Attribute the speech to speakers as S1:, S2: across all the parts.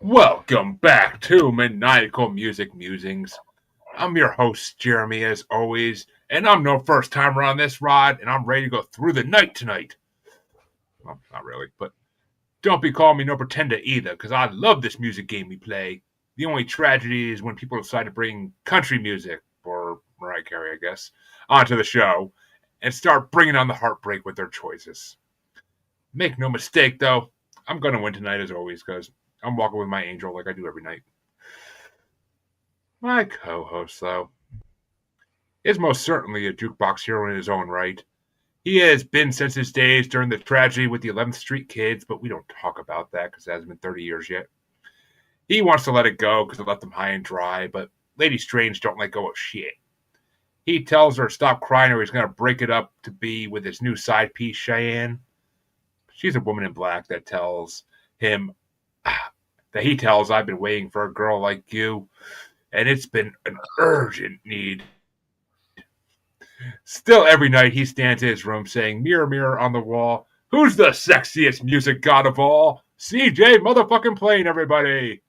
S1: Welcome back to Maniacal Music Musings. I'm your host, Jeremy, as always, and I'm no first timer on this ride, and I'm ready to go through the night tonight. Well, not really, but don't be calling me no pretender either, because I love this music game we play. The only tragedy is when people decide to bring country music, or Mariah Carey, I guess, onto the show, and start bringing on the heartbreak with their choices. Make no mistake, though, I'm going to win tonight as always, because I'm walking with my angel like I do every night. My co-host, though, is most certainly a jukebox hero in his own right. He has been since his days during the tragedy with the 11th Street Kids, but we don't talk about that because it hasn't been 30 years yet. He wants to let it go because it left him high and dry, but Lady Strange don't let go of shit. He tells her to stop crying or he's going to break it up to be with his new side piece, Cheyenne. She's a woman in black that tells him, I've been waiting for a girl like you, and it's been an urgent need. Still, every night he stands in his room saying, "Mirror, mirror on the wall, who's the sexiest music god of all? CJ motherfucking Plane, everybody."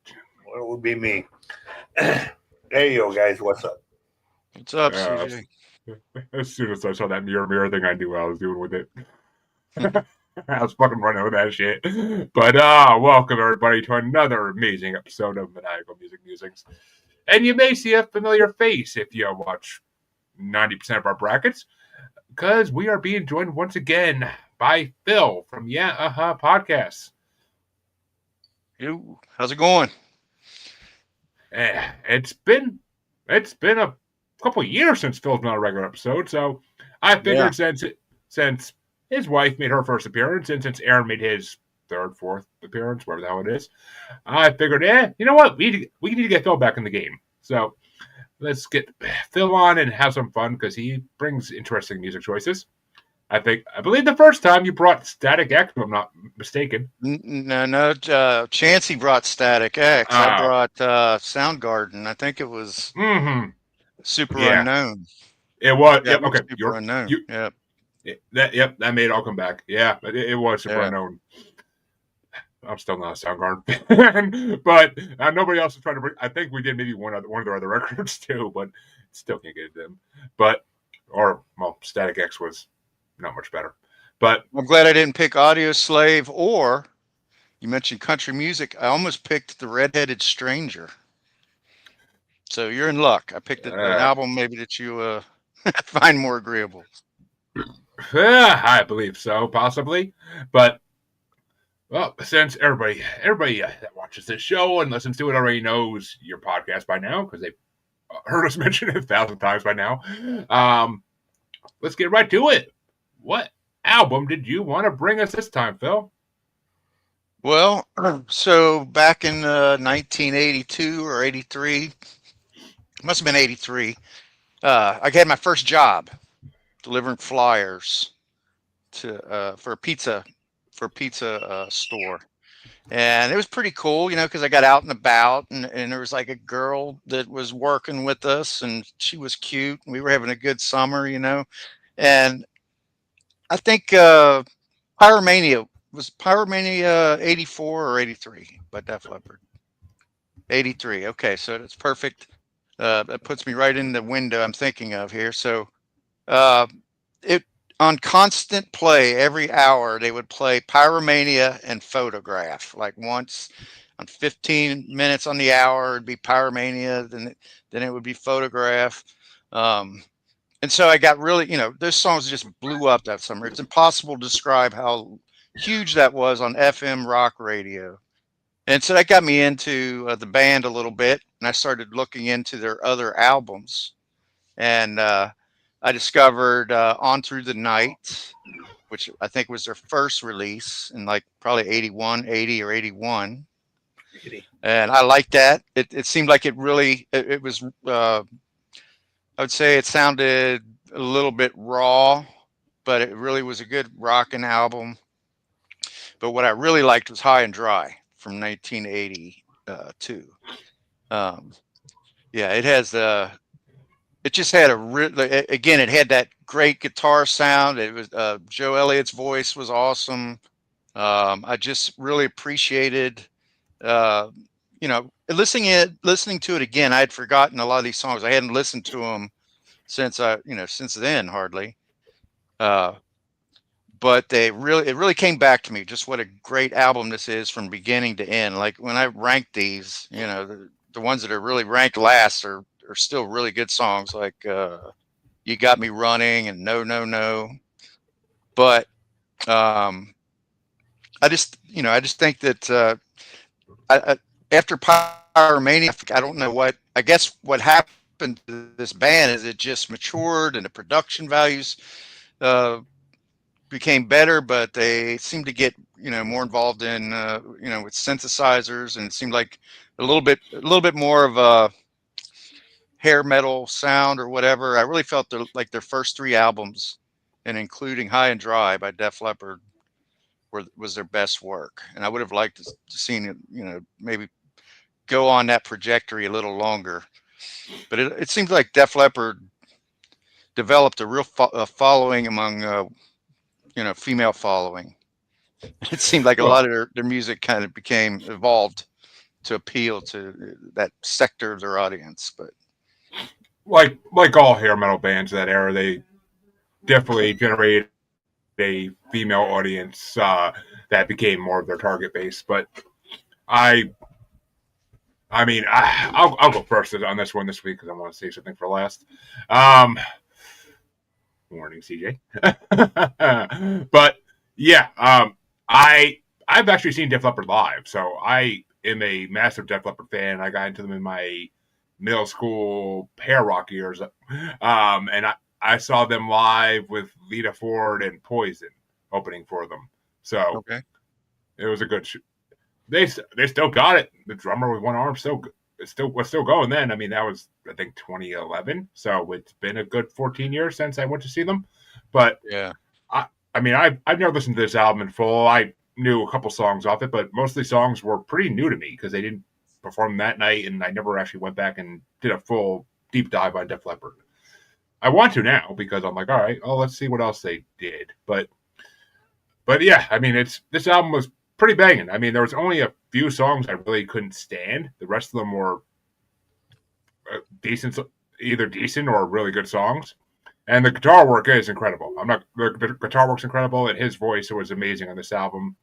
S2: Well, it would be me. Hey, yo, guys, what's up?
S3: What's up, CJ?
S1: As soon as I saw that mirror, mirror thing, I knew what I was doing with it. I was fucking running with that shit. But welcome everybody to another amazing episode of Maniacal Music Musings. And you may see a familiar face if you watch 90% of our brackets, because we are being joined once again by Phil from Podcasts.
S3: Yo, how's it going?
S1: It's been a couple of years since Phil's been on a regular episode, so I figured since his wife made her first appearance, and since Aaron made his third, fourth appearance, whatever the hell it is, I figured, you know what, we need to get Phil back in the game. So let's get Phil on and have some fun because he brings interesting music choices. I believe the first time you brought Static X, if I'm not mistaken.
S3: No. Chancey brought Static X. I brought Soundgarden. I think it was Super Unknown.
S1: It was.
S3: Yeah,
S1: yep. Okay.
S3: Super Unknown. Yep.
S1: That made it all come back. Yeah, it was Super Unknown. I'm still not a Soundgarden fan, but nobody else is trying to bring. I think we did maybe one of their other records too, but still can't get them. Static X was not much better. But
S3: I'm glad I didn't pick Audio Slave, or you mentioned country music. I almost picked The Redheaded Stranger. So you're in luck. I picked an album maybe that you find more agreeable.
S1: I believe so, possibly, but. Well, since everybody that watches this show and listens to it already knows your podcast by now, because they've heard us mention it 1,000 times by now, let's get right to it. What album did you want to bring us this time, Phil?
S3: Well, so back in 1982 or 83, must have been 83, I had my first job delivering flyers for a pizza store, and it was pretty cool, because I got out and about, and there was like a girl that was working with us, and she was cute, and we were having a good summer, and I think Pyromania 84 or 83 by Def Leppard. 83. Okay, so it's perfect. That puts me right in the window I'm thinking of here. So it on constant play every hour, they would play Pyromania and Photograph. Like once on 15 minutes on the hour, it'd be Pyromania, then it would be Photograph. And so I got really, those songs just blew up that summer. It's impossible to describe how huge that was on FM rock radio. And so that got me into the band a little bit, and I started looking into their other albums. And I discovered On Through the Night, which I think was their first release in like probably 80 or 81. And I liked that. It seemed like it was, I would say it sounded a little bit raw, but it really was a good rocking album. But what I really liked was High and Dry from 1982. It has it just had it had that great guitar sound. It was Joe Elliott's voice was awesome. I just really appreciated listening to it again, I had forgotten a lot of these songs. I hadn't listened to them since then hardly. But it really came back to me just what a great album this is from beginning to end. Like when I rank these, the ones that are really ranked last are still really good songs, like "You Got Me Running" and "No No No." But I just think that after Pyromania, I don't know what. I guess what happened to this band is it just matured and the production values uh, became better, but they seemed to get more involved in with synthesizers, and it seemed like a little bit more of a hair metal sound or whatever. I really felt like their first three albums, and including High and Dry by Def Leppard, was their best work. And I would have liked to seen it, maybe go on that trajectory a little longer. But it seems like Def Leppard developed a real following among female following. It seemed like a
S1: Well,
S3: lot of their music kind of became evolved to appeal to that sector of their audience. But
S1: like all hair metal bands of that era, they definitely generated a female audience that became more of their target base. But I I'll go first on this one this week because I want to say something for last. Morning, CJ. But yeah, I've actually seen Def Leppard live, so I am a massive Def Leppard fan. I got into them in my middle school hair rock years, and I saw them live with Lita Ford and Poison opening for them. So
S3: okay,
S1: it was a good. They still got it. The drummer with one arm was still going then. I mean, that was I think 2011. So it's been a good 14 years since I went to see them. But
S3: yeah,
S1: I've never listened to this album in full. I knew a couple songs off it, but most of the songs were pretty new to me because they didn't perform that night, and I never actually went back and did a full deep dive on Def Leppard. I want to now because I'm like, all right, let's see what else they did. But yeah, I mean, this album was pretty banging. I mean, there was only a few songs I really couldn't stand. The rest of them were decent, either decent or really good songs. And the guitar work is incredible. The guitar work's incredible, and his voice was amazing on this album.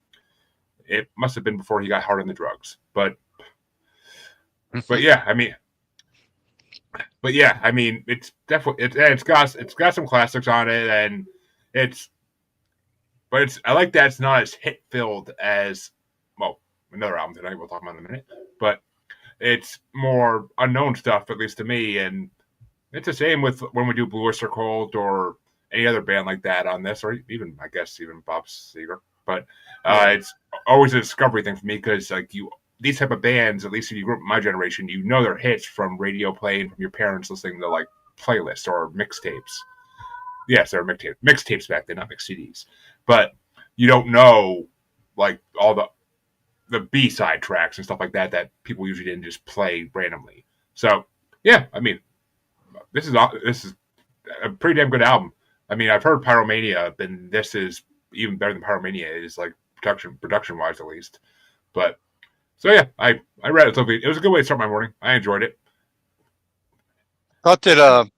S1: It must have been before he got hard on the drugs, but yeah, I mean, it's definitely it's got some classics on it, and I like that it's not as hit filled as another album tonight we'll talk about in a minute, but it's more unknown stuff, at least to me, and it's the same with when we do Blue Oyster Cult or any other band like that on this, or even I guess even Bob Seger. But it's always a discovery thing for me because these type of bands, at least if you grew up in my generation, their hits from radio playing from your parents listening to like playlists or mixtapes. Yes, there were mixtapes back then, not mix CDs. But you don't know like all the B-side tracks and stuff like that people usually didn't just play randomly. So yeah, I mean, this is a pretty damn good album. I mean, I've heard Pyromania, and this is even better than Pyromania is, like production wise at least. But so yeah, I read it. It was a good way to start my morning. I enjoyed it.
S3: thought that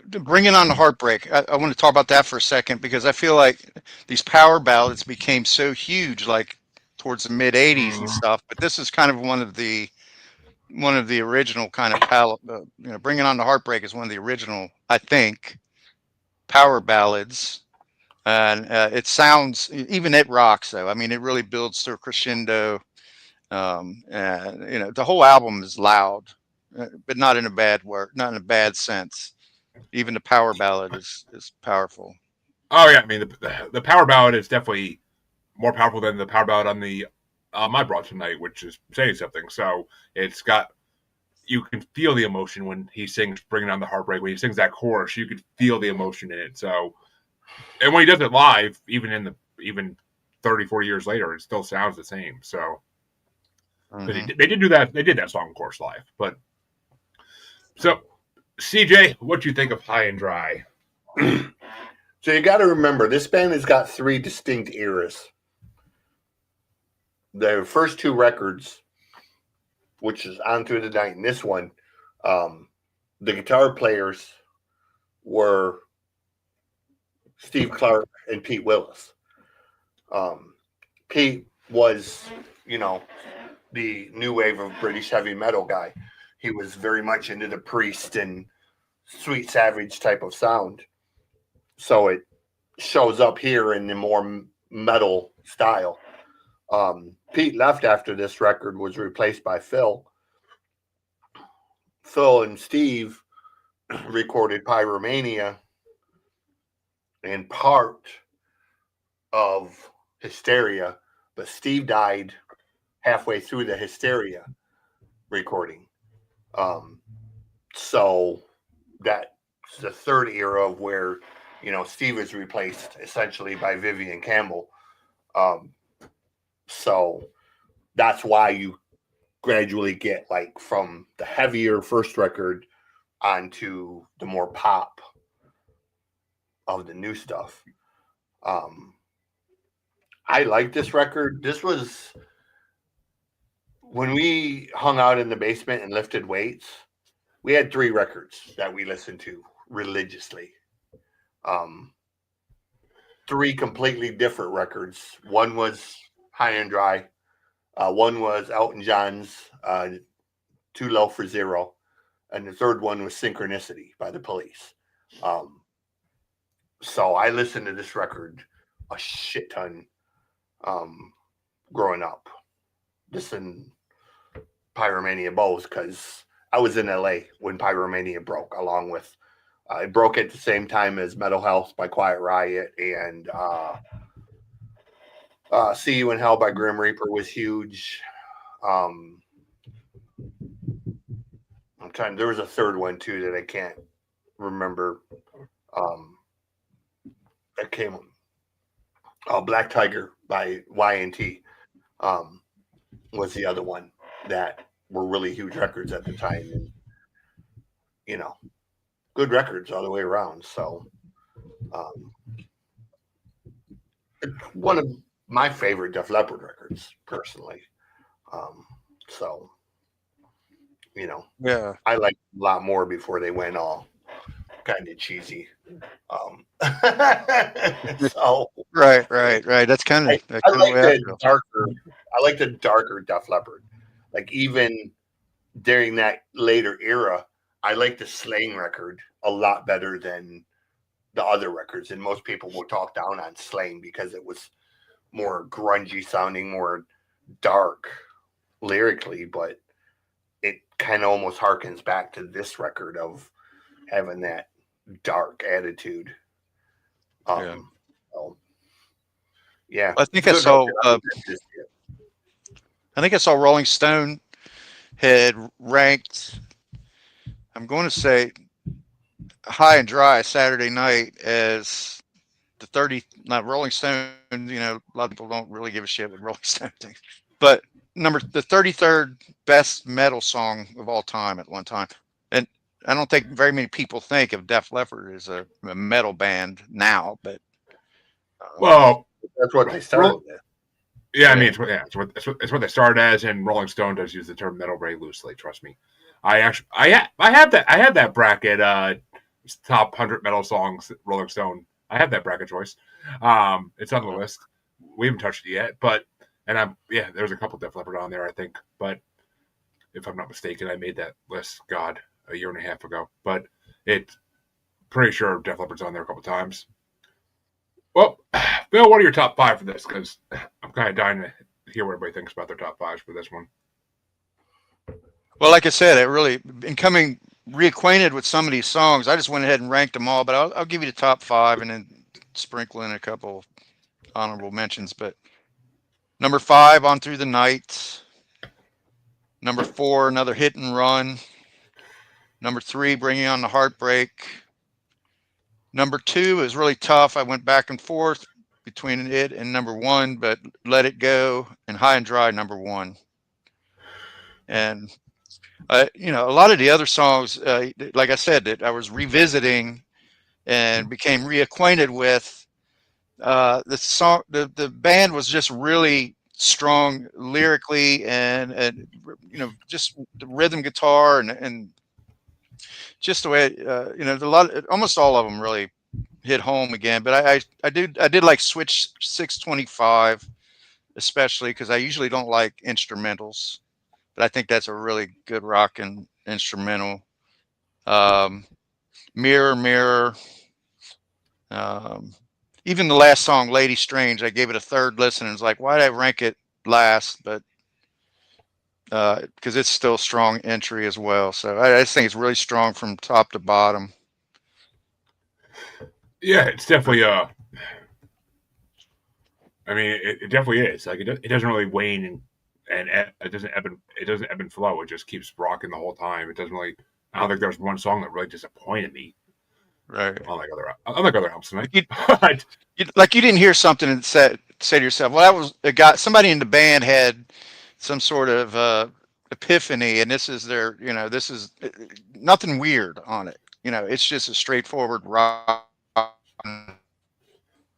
S3: bringing on the heartbreak. I want to talk about that for a second because I feel like these power ballads became so huge, like towards the mid '80s and stuff. But this is kind of one of the original kind of bringing on the heartbreak is one of the original, I think, power ballads. And it sounds, even it rocks though. I mean, it really builds to a crescendo. The whole album is loud, but not in a bad sense. Even the power ballad is powerful.
S1: Oh yeah, I mean the power ballad is definitely more powerful than the power ballad on the I brought tonight, which is saying something. So you can feel the emotion when he sings "Bringing On the Heartbreak." When he sings that chorus, you could feel the emotion in it. So, and when he does it live, even 30, 40 years later, it still sounds the same. So, they did do that. They did that song, of course, live. But so, CJ, what do you think of High and Dry?
S2: So you got to remember, this band has got three distinct eras. Their first two records which is On Through the Night. In this one, the guitar players were Steve Clark and Pete Willis. Pete was, you know, the new wave of British heavy metal guy. He was very much into the Priest and Sweet Savage type of sound. So it shows up here in the more metal style. Pete left after this record was replaced by Phil. Phil and Steve recorded Pyromania and part of Hysteria, but Steve died halfway through the Hysteria recording. So that's the third era of where, you know, Steve is replaced essentially by Vivian Campbell. So that's why you gradually get like from the heavier first record onto the more pop of the new stuff. I like this record. This was when we hung out in the basement and lifted weights. We had 3 records that we listened to religiously. 3 completely different records. One was High and Dry. One was Elton John's Too Low for Zero. And the third one was Synchronicity by the Police. So I listened to this record a shit ton growing up. This and Pyromania both, because I was in LA when Pyromania broke, along with it broke at the same time as Metal Health by Quiet Riot, and See You in Hell by Grim Reaper was huge. I'm trying. There was a third one too that I can't remember. That came. Black Tiger by Y&T was the other one that were really huge records at the time, and you know, good records all the way around. So, it's one of my favorite Def Leppard records, personally. So, you know,
S3: Yeah.
S2: I liked it a lot more before they went all kind of cheesy. So
S3: Right. That's kind
S2: I,
S3: of
S2: I
S3: the
S2: like
S3: way I
S2: the
S3: feel.
S2: darker. I like the darker Def Leppard. Like even during that later era, I like the Slaying record a lot better than the other records. And most people will talk down on Slaying because it was more grungy sounding, more dark lyrically, but it kind of almost harkens back to this record of having that dark attitude.
S3: Yeah.
S2: So, yeah,
S3: I think
S2: it's a
S3: I
S2: good
S3: saw.
S2: record.
S3: I think I saw Rolling Stone had ranked. I'm going to say High and Dry Saturday Night as the 30. Not Rolling Stone. You know, a lot of people don't really give a shit what Rolling Stone thinks, but the 33rd best metal song of all time at one time. And I don't think very many people think of Def Leppard as a metal band now, but
S1: Well,
S2: That's what they started with.
S1: yeah, I
S3: Yeah.
S1: mean, it's what they started as, and Rolling Stone does use the term metal very loosely. Trust me. I had that bracket, top 100 metal songs, Rolling Stone. I have that bracket choice. It's on the list. We haven't touched it yet, but there's a couple Def Leppard on there, I think. But if I'm not mistaken, I made that list, God, a year and a half ago. But it's pretty sure Def Leppard's on there a couple times. Well, Bill, what are your top 5 for this? Because I'm kind of dying to hear what everybody thinks about their top 5s for this one.
S3: Well, like I said, I really becoming reacquainted with some of these songs. I just went ahead and ranked them all, but I'll give you the top 5 and then sprinkle in a couple honorable mentions. But number 5, On Through the Night. Number 4, Another Hit and Run. Number 3, Bringing on the Heartbreak. Number 2 is really tough. I went back and forth between it and number 1, but Let It Go and High and Dry, number 1. And you know, a lot of the other songs, like I said, that I was revisiting and became reacquainted with. The band was just really strong lyrically, and just the rhythm guitar, and just the way almost all of them really hit home again. But I did like Switch 625, especially because I usually don't like instrumentals, but I think that's a really good rocking instrumental. Um, Mirror, Mirror. Um, Even the last song, Lady Strange, I gave it a third listen and was like, why did I rank it last? But because it's still a strong entry as well. So I just think it's really strong from top to bottom.
S1: Yeah, it's definitely I mean, it definitely is. Like it doesn't really wane and it doesn't ebb and flow. It just keeps rocking the whole time. It doesn't really. I don't think there's one song that really disappointed me.
S3: Right.
S1: Unlike other albums tonight.
S3: Like you didn't hear something and say to yourself, well, that was a guy, somebody in the band had some sort of epiphany, and this is this is nothing weird on it. It's just a straightforward rock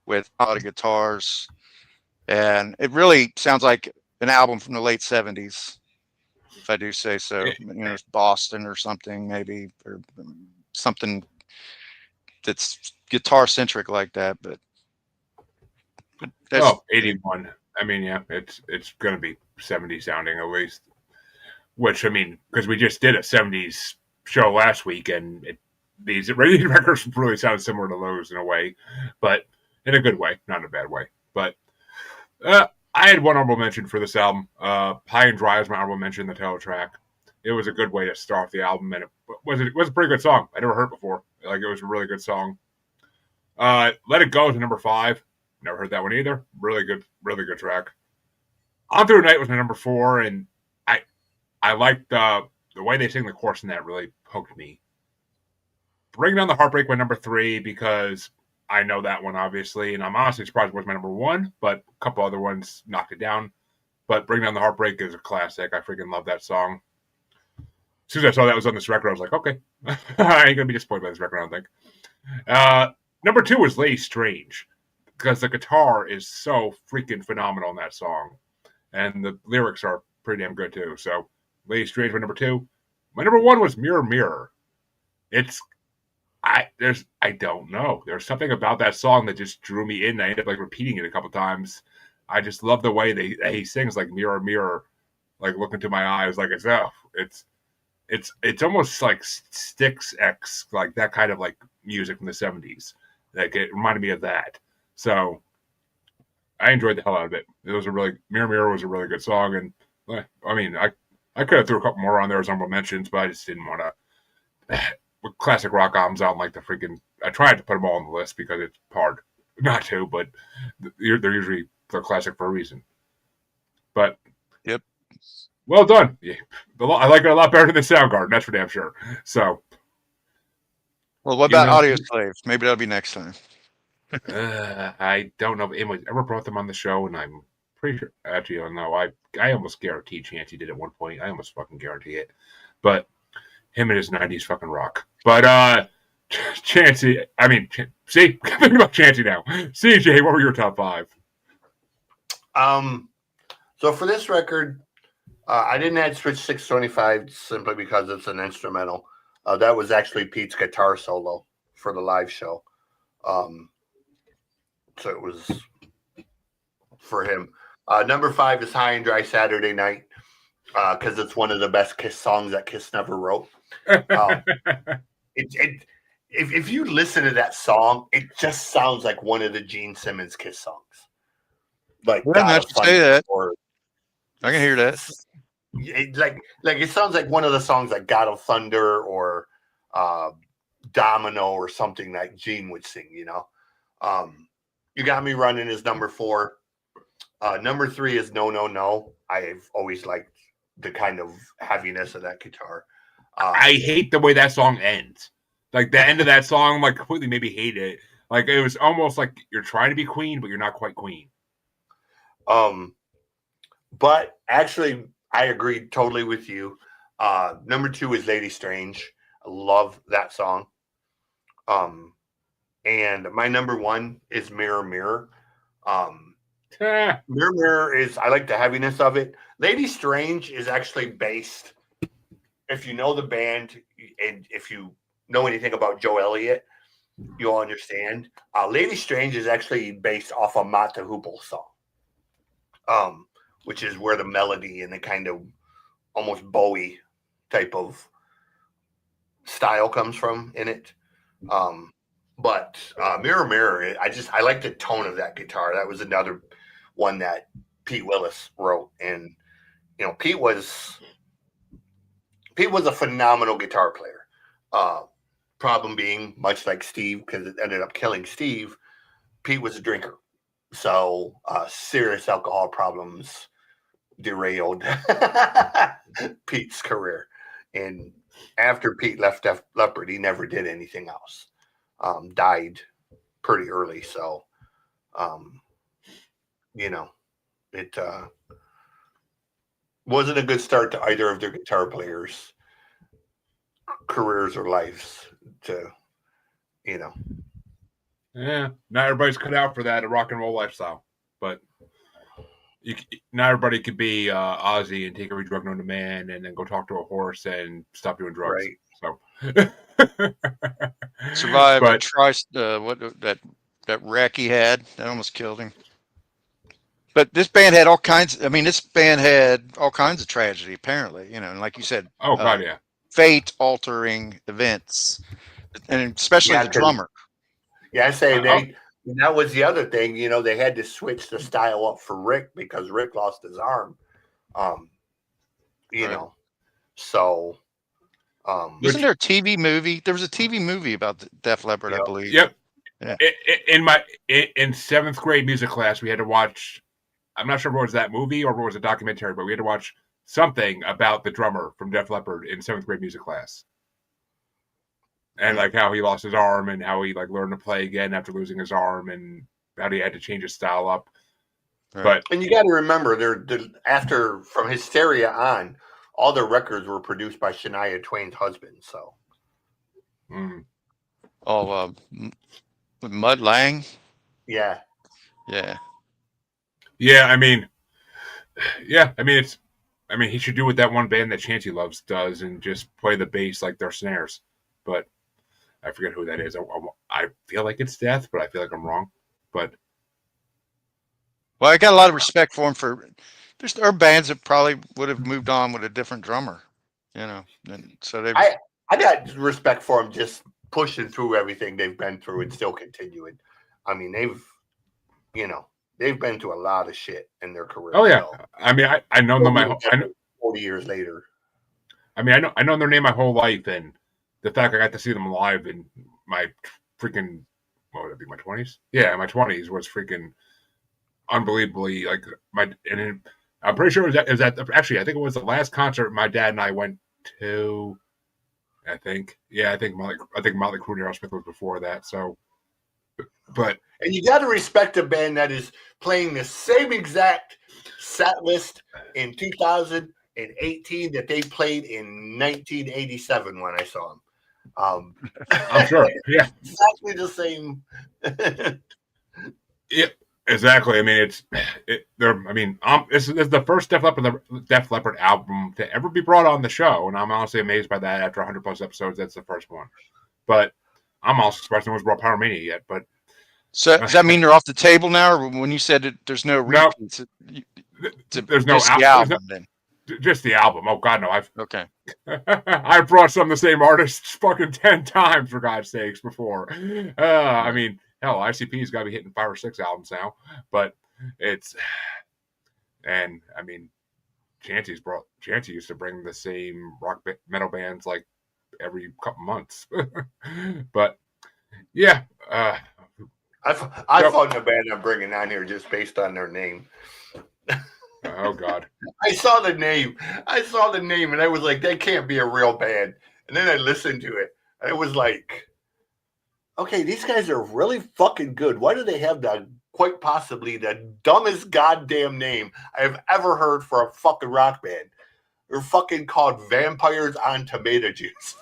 S3: with a lot of guitars, and it really sounds like an album from the late '70s, if I do say so. It's Boston or something, maybe, or something that's guitar centric like that. But that's
S1: 81. I mean, yeah, it's going to be 70 sounding at least. Which, I mean, because we just did a 70s show last week, and these records really sound similar to those in a way, but in a good way, not in a bad way. But I had one honorable mention for this album. High and Dry is my honorable mention, the title track. It was a good way to start the album, and it was a pretty good song. I never heard it before. Like, it was a really good song. Let It Go to number 5. Never heard that one either. Really good track. On Through the Night was my number 4, and I liked the way they sing the chorus in that really hooked me. Bring Down the Heartbreak my number 3 because I know that one obviously, and I'm honestly surprised it was my number 1, but a couple other ones knocked it down. But Bring Down the Heartbreak is a classic. I freaking love that song. As soon as I saw that was on this record, I was like, okay, I ain't gonna be disappointed by this record, I don't think. Number 2 was Lady Strange because the guitar is so freaking phenomenal in that song, and the lyrics are pretty damn good too. So Lady Strange was number 2. My number 1 was Mirror Mirror. I don't know. There's something about that song that just drew me in. I ended up like repeating it a couple times. I just love the way he sings like Mirror Mirror, like look into my eyes, like it's almost like Styx X, like that kind of like music from the 70s. Like it reminded me of that. So I enjoyed the hell out of it. Mirror Mirror was a really good song, and I mean I could have threw a couple more on there as honorable mentions, but I just didn't want to. With classic rock albums, I don't like the freaking. I tried to put them all on the list because it's hard not to, but they're usually they're classic for a reason. But
S3: Yep.
S1: Well done. Yeah. I like it a lot better than Soundgarden. That's for damn sure. So.
S3: Well, what about Audio Slave? Maybe that'll be next time.
S1: I don't know if anyone ever brought them on the show, and I'm pretty sure. Actually, I don't know. I almost guarantee Chancey did at one point. I almost fucking guarantee it. But him and his 90s fucking rock. But Chancey, I mean, see, thinking about Chancey now. CJ, what were your top 5?
S2: So for this record, I didn't add Switch 625 simply because it's an instrumental. That was actually Pete's guitar solo for the live show. So it was for him. Number 5 is High and Dry Saturday Night because it's one of the best Kiss songs that Kiss never wrote. If you listen to that song, it just sounds like one of the Gene Simmons Kiss songs. Like God of
S3: say that.
S2: Or,
S3: I can hear that.
S2: It sounds like one of the songs like God of Thunder or Domino or something like Gene would sing, you know. You Got Me Running is number 4. Number 3 is No No No. I've always liked the kind of heaviness of that guitar.
S1: I hate the way that song ends. Like the end of that song, like completely made me hate it. Like it was almost like you're trying to be Queen, but you're not quite Queen.
S2: But actually, I agree totally with you. Number 2 is Lady Strange. I love that song. And my number 1 is Mirror Mirror. Mirror Mirror is, I like the heaviness of it. Lady Strange is actually based, if you know the band and if you know anything about Joe Elliott, you'll understand. Lady Strange is actually based off a Mata Hoople song, which is where the melody and the kind of almost Bowie type of style comes from in it. But Mirror Mirror, I like the tone of that guitar. That was another one that Pete Willis wrote, and Pete was a phenomenal guitar player. Problem being, much like Steve, because it ended up killing Steve, Pete was a drinker, so serious alcohol problems derailed Pete's career. And after Pete left Def Leppard, he never did anything else. Died pretty early, so it wasn't a good start to either of their guitar players' careers or lives.
S1: Yeah, not everybody's cut out for that, a rock and roll lifestyle, but not everybody could be Ozzy and take every drug known to man and then go talk to a horse and stop doing drugs.
S2: Right.
S1: So
S3: Survived
S1: but
S3: that wreck he had that almost killed him. But this band had all kinds. I mean, this band had all kinds of tragedy. Apparently, and like you said,
S1: oh god, yeah,
S3: fate-altering events, and especially the drummer.
S2: Yeah, I say that was the other thing. They had to switch the style up for Rick because Rick lost his arm. So.
S3: Wasn't there a TV movie? There was a TV movie about the Def Leppard, I believe.
S1: Yep.
S3: Yeah.
S1: In 7th grade music class, we had to watch. I'm not sure if it was that movie or if it was a documentary, but we had to watch something about the drummer from Def Leppard in 7th grade music class. And like how he lost his arm and how he like learned to play again after losing his arm and how he had to change his style up. Right.
S2: And you got to remember, after from Hysteria on, all their records were produced by Shania Twain's husband. So,
S3: Mud Lang.
S2: Yeah.
S1: I mean, he should do what that one band that Chancey loves does and just play the bass like their snares. But I forget who that is. I feel like it's Death, but I feel like I'm wrong. But
S3: I got a lot of respect for him. There's our bands that probably would have moved on with a different drummer, and so they.
S2: I got respect for them just pushing through everything they've been through and still continuing. I mean, they've been through a lot of shit in their career.
S1: Oh yeah, I mean, I know them
S2: 40 years later.
S1: I mean, I know their name my whole life, and the fact I got to see them live in my freaking, what would it be, my 20s? Yeah, my 20s was freaking unbelievably like I'm pretty sure it was actually I think it was the last concert my dad and I went to. I think Motley Crue and Aerosmith was before that. So, and
S2: you got to respect a band that is playing the same exact set list in 2018 that they played in 1987 when I saw them.
S1: I'm sure. Yeah,
S2: exactly the same.
S1: Yeah. Exactly. I mean, this is the first Def Leppard album to ever be brought on the show, and I'm honestly amazed by that. After 100 plus episodes, that's the first one. But I'm also surprised no one's brought Pyromania yet. But
S3: so does that mean they're off the table now? Or when you said there's no repeats,
S1: there's no album. Then just the album. Oh God, no!
S3: Okay.
S1: I've brought some of the same artists fucking 10 times for God's sakes before. I mean. Hell, ICP's got to be hitting 5 or 6 albums now, but and I mean, Chancey used to bring the same rock metal bands like every couple months, but yeah.
S2: I found the band I'm bringing on here just based on their name.
S1: Oh God!
S2: I saw the name, and I was like, that can't be a real band. And then I listened to it, and it was like, okay, these guys are really fucking good. Why do they have quite possibly the dumbest goddamn name I've ever heard for a fucking rock band? They're fucking called Vampires on Tomato Juice.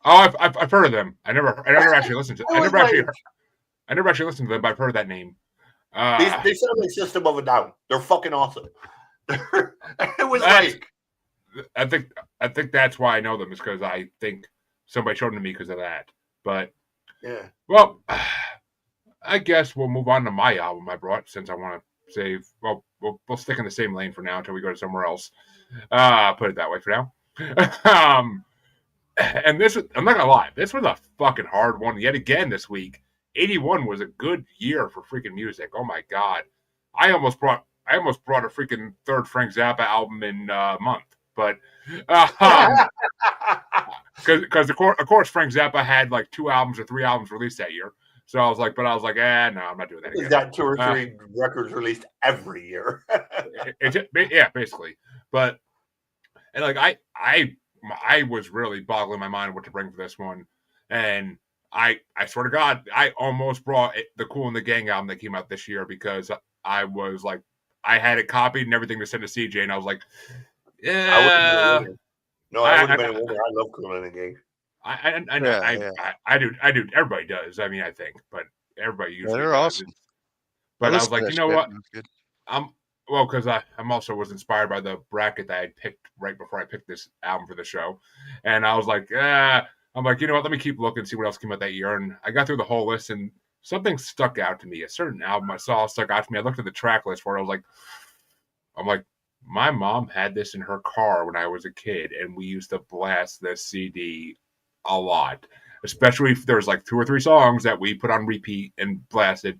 S1: Oh, I've heard of them. I never actually listened to. I never actually listened to them, but I've heard that name.
S2: They sound like System of a Down. They're fucking awesome. It was
S1: that's
S2: like
S1: I think I think that's why I know them is because I think somebody showed them to me because of that. But
S2: yeah.
S1: well, I guess we'll move on to my album I brought since I want to save. Well, we'll stick in the same lane for now until we go to somewhere else. Put it that way for now. um, and this I'm not gonna lie, this was a fucking hard one yet again this week. 81 was a good year for freaking music. Oh my god, I almost brought a freaking third Frank Zappa album in a month, but because of course Frank Zappa had like 2 albums or 3 albums released that year. So I was like, no, I'm not doing that
S2: He's
S1: again.
S2: got 2 or 3 records released every year.
S1: Yeah, basically. But and like I was really boggling my mind what to bring for this one, and I swear to God, I almost brought the Kool and the Gang album that came out this year because I was like, I had it copied and everything to send to CJ, and I was like,
S2: I would have been a
S1: yeah,
S2: winner. No, I would have
S1: I
S2: been a winner. I love Kool and the Gang.
S1: I know
S3: Yeah, yeah.
S1: I do everybody does. I mean, I think, but everybody
S3: Yeah,
S1: usually
S3: they're
S1: does.
S3: awesome. I
S1: But I was
S3: listened to
S1: like,
S3: that
S1: you know
S3: shit.
S1: what?
S3: That's good.
S1: I'm well because I'm also was inspired by the bracket that I picked right before I picked this album for the show, and I was like, I'm like, you know what? Let me keep looking, see what else came out that year, and I got through the whole list, and something stuck out to me. A certain album I saw stuck out to me. I looked at the track list where I'm like, my mom had this in her car when I was a kid, and we used to blast this CD a lot, especially if there's like 2 or 3 songs that we put on repeat and blasted.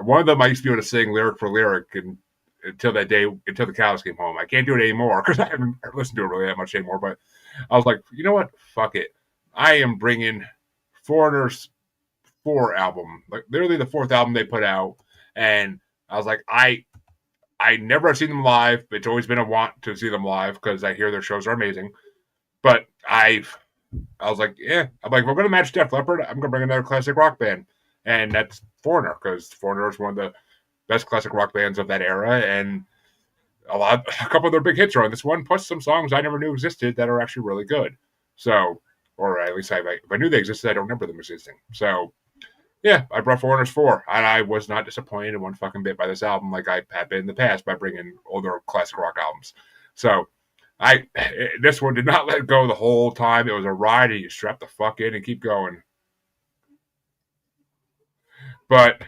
S1: One of them I used to be able to sing lyric for lyric and until that day, until the cows came home. I can't do it anymore because I haven't listened to it really that much anymore. But I was like, you know what? Fuck it. I am bringing Foreigner's 4 album, like literally the 4th album they put out, and I was like, I never have seen them live. It's always been a want to see them live because I hear their shows are amazing. But I was like, yeah. I'm like, we're gonna match Def Leppard. I'm gonna bring another classic rock band, and that's Foreigner because Foreigner is one of the best classic rock bands of that era, and a couple of their big hits are on this one, plus some songs I never knew existed that are actually really good. So, or at least if I knew they existed, I don't remember them existing. So, yeah, I brought Foreigners 4, and I was not disappointed in one fucking bit by this album, like I have been in the past by bringing older classic rock albums. So, this one did not let go the whole time. It was a ride, and you strap the fuck in and keep going. But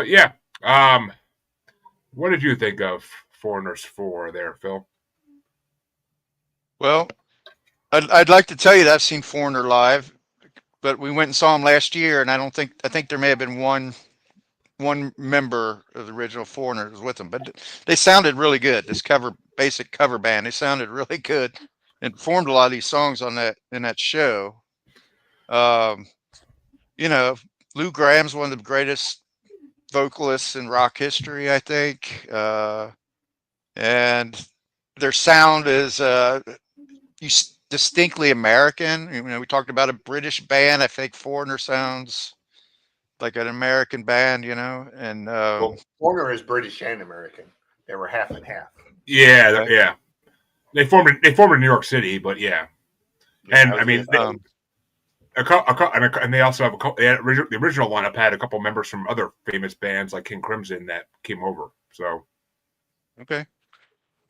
S1: yeah, what did you think of Foreigners 4 there, Phil?
S3: Well, I'd like to tell you that I've seen Foreigner live, but we went and saw him last year, and I think there may have been one member of the original Foreigner was with them, but they sounded really good. This basic cover band, they sounded really good and performed a lot of these songs on that in that show. Um, you know, Lou Graham's one of the greatest vocalists in rock history, I think. And their sound is distinctly American. You know, we talked about a British band. I think Foreigner sounds like an American band, you know. And
S2: Well, Foreigner is British and American. They were half and half.
S1: Yeah,
S3: okay.
S1: yeah. They formed in New York City, but yeah. And I mean, and they also have the original lineup had a couple members from other famous bands like King Crimson that came over. So
S3: Okay.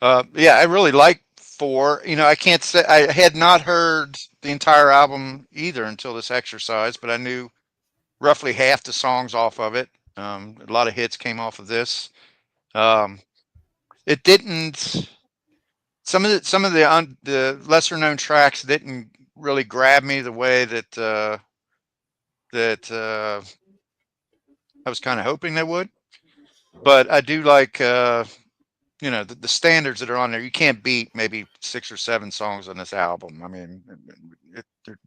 S3: Yeah, I really like Four. You know, I can't say I had not heard the entire album either until this exercise, but I knew roughly half the songs off of it. A lot of hits came off of this. Um, it didn't. Some of the lesser known tracks didn't really grab me the way that I was kind of hoping they would. But I do like you know the standards that are on there. You can't beat maybe 6 or 7 songs on this album. I mean,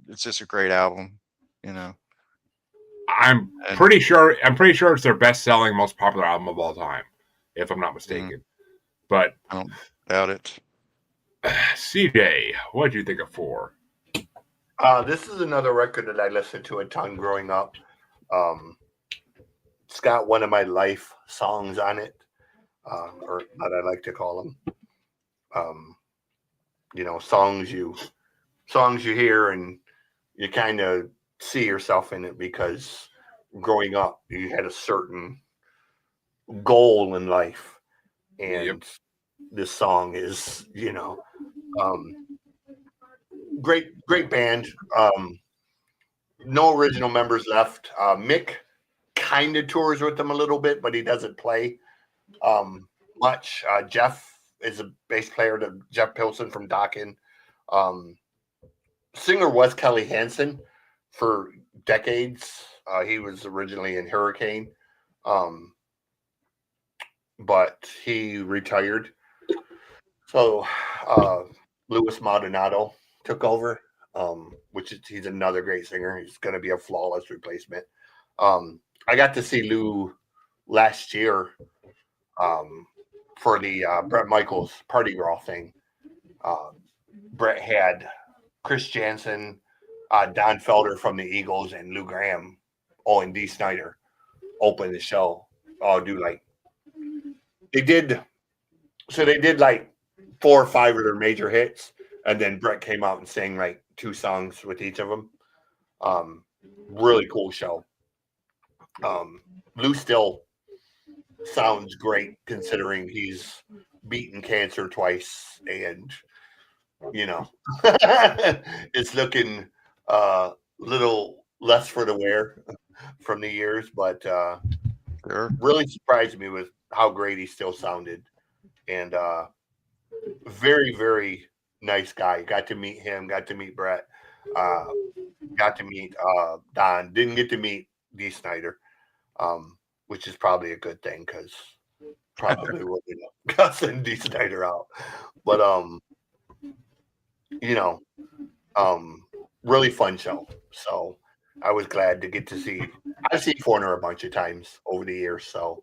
S3: it's just a great album, you know.
S1: I'm
S3: And
S1: pretty sure it's their best selling, most popular album of all time, if I'm not
S3: mm,
S1: mistaken. But
S3: I don't doubt it.
S1: CJ, what did you think of 4?
S2: This is another record that I listened to a ton growing up. It's got one of my life songs on it, or that I like to call them. You know, songs you hear and you kind of see yourself in it because growing up, you had a certain goal in life,
S1: Yep.
S2: and this song is, um, great band. No original members left. Mick kind of tours with them a little bit, but he doesn't play much. Jeff is a bass player to Jeff Pilson from Dokken. Um, Singer was Kelly Hansen for decades. He was originally in Hurricane, um, but he retired. So Louis Maldonado took over, which is he's another great singer. He's going to be a flawless replacement. I got to see Lou last year for the Brett Michaels Party Girl thing. Uh, Brett had Chris Jansen, Don Felder from the Eagles, and Lou Graham, and D. Snyder open the show. All do like they did. So they did like 4 or 5 of their major hits, and then Brett came out and sang like 2 songs with each of them. Really cool show. Lou still sounds great considering he's beaten cancer twice, and it's looking little less for the wear from the years, but
S3: Sure.
S2: really surprised me with how great he still sounded, and very, very nice guy. Got to meet him, got to meet Brett, uh, got to meet Don. Didn't get to meet D. Snyder, which is probably a good thing because probably would end up cussing D. Snyder out. But you know, really fun show. So I was glad to get to see. I've seen Foreigner a bunch of times over the years, so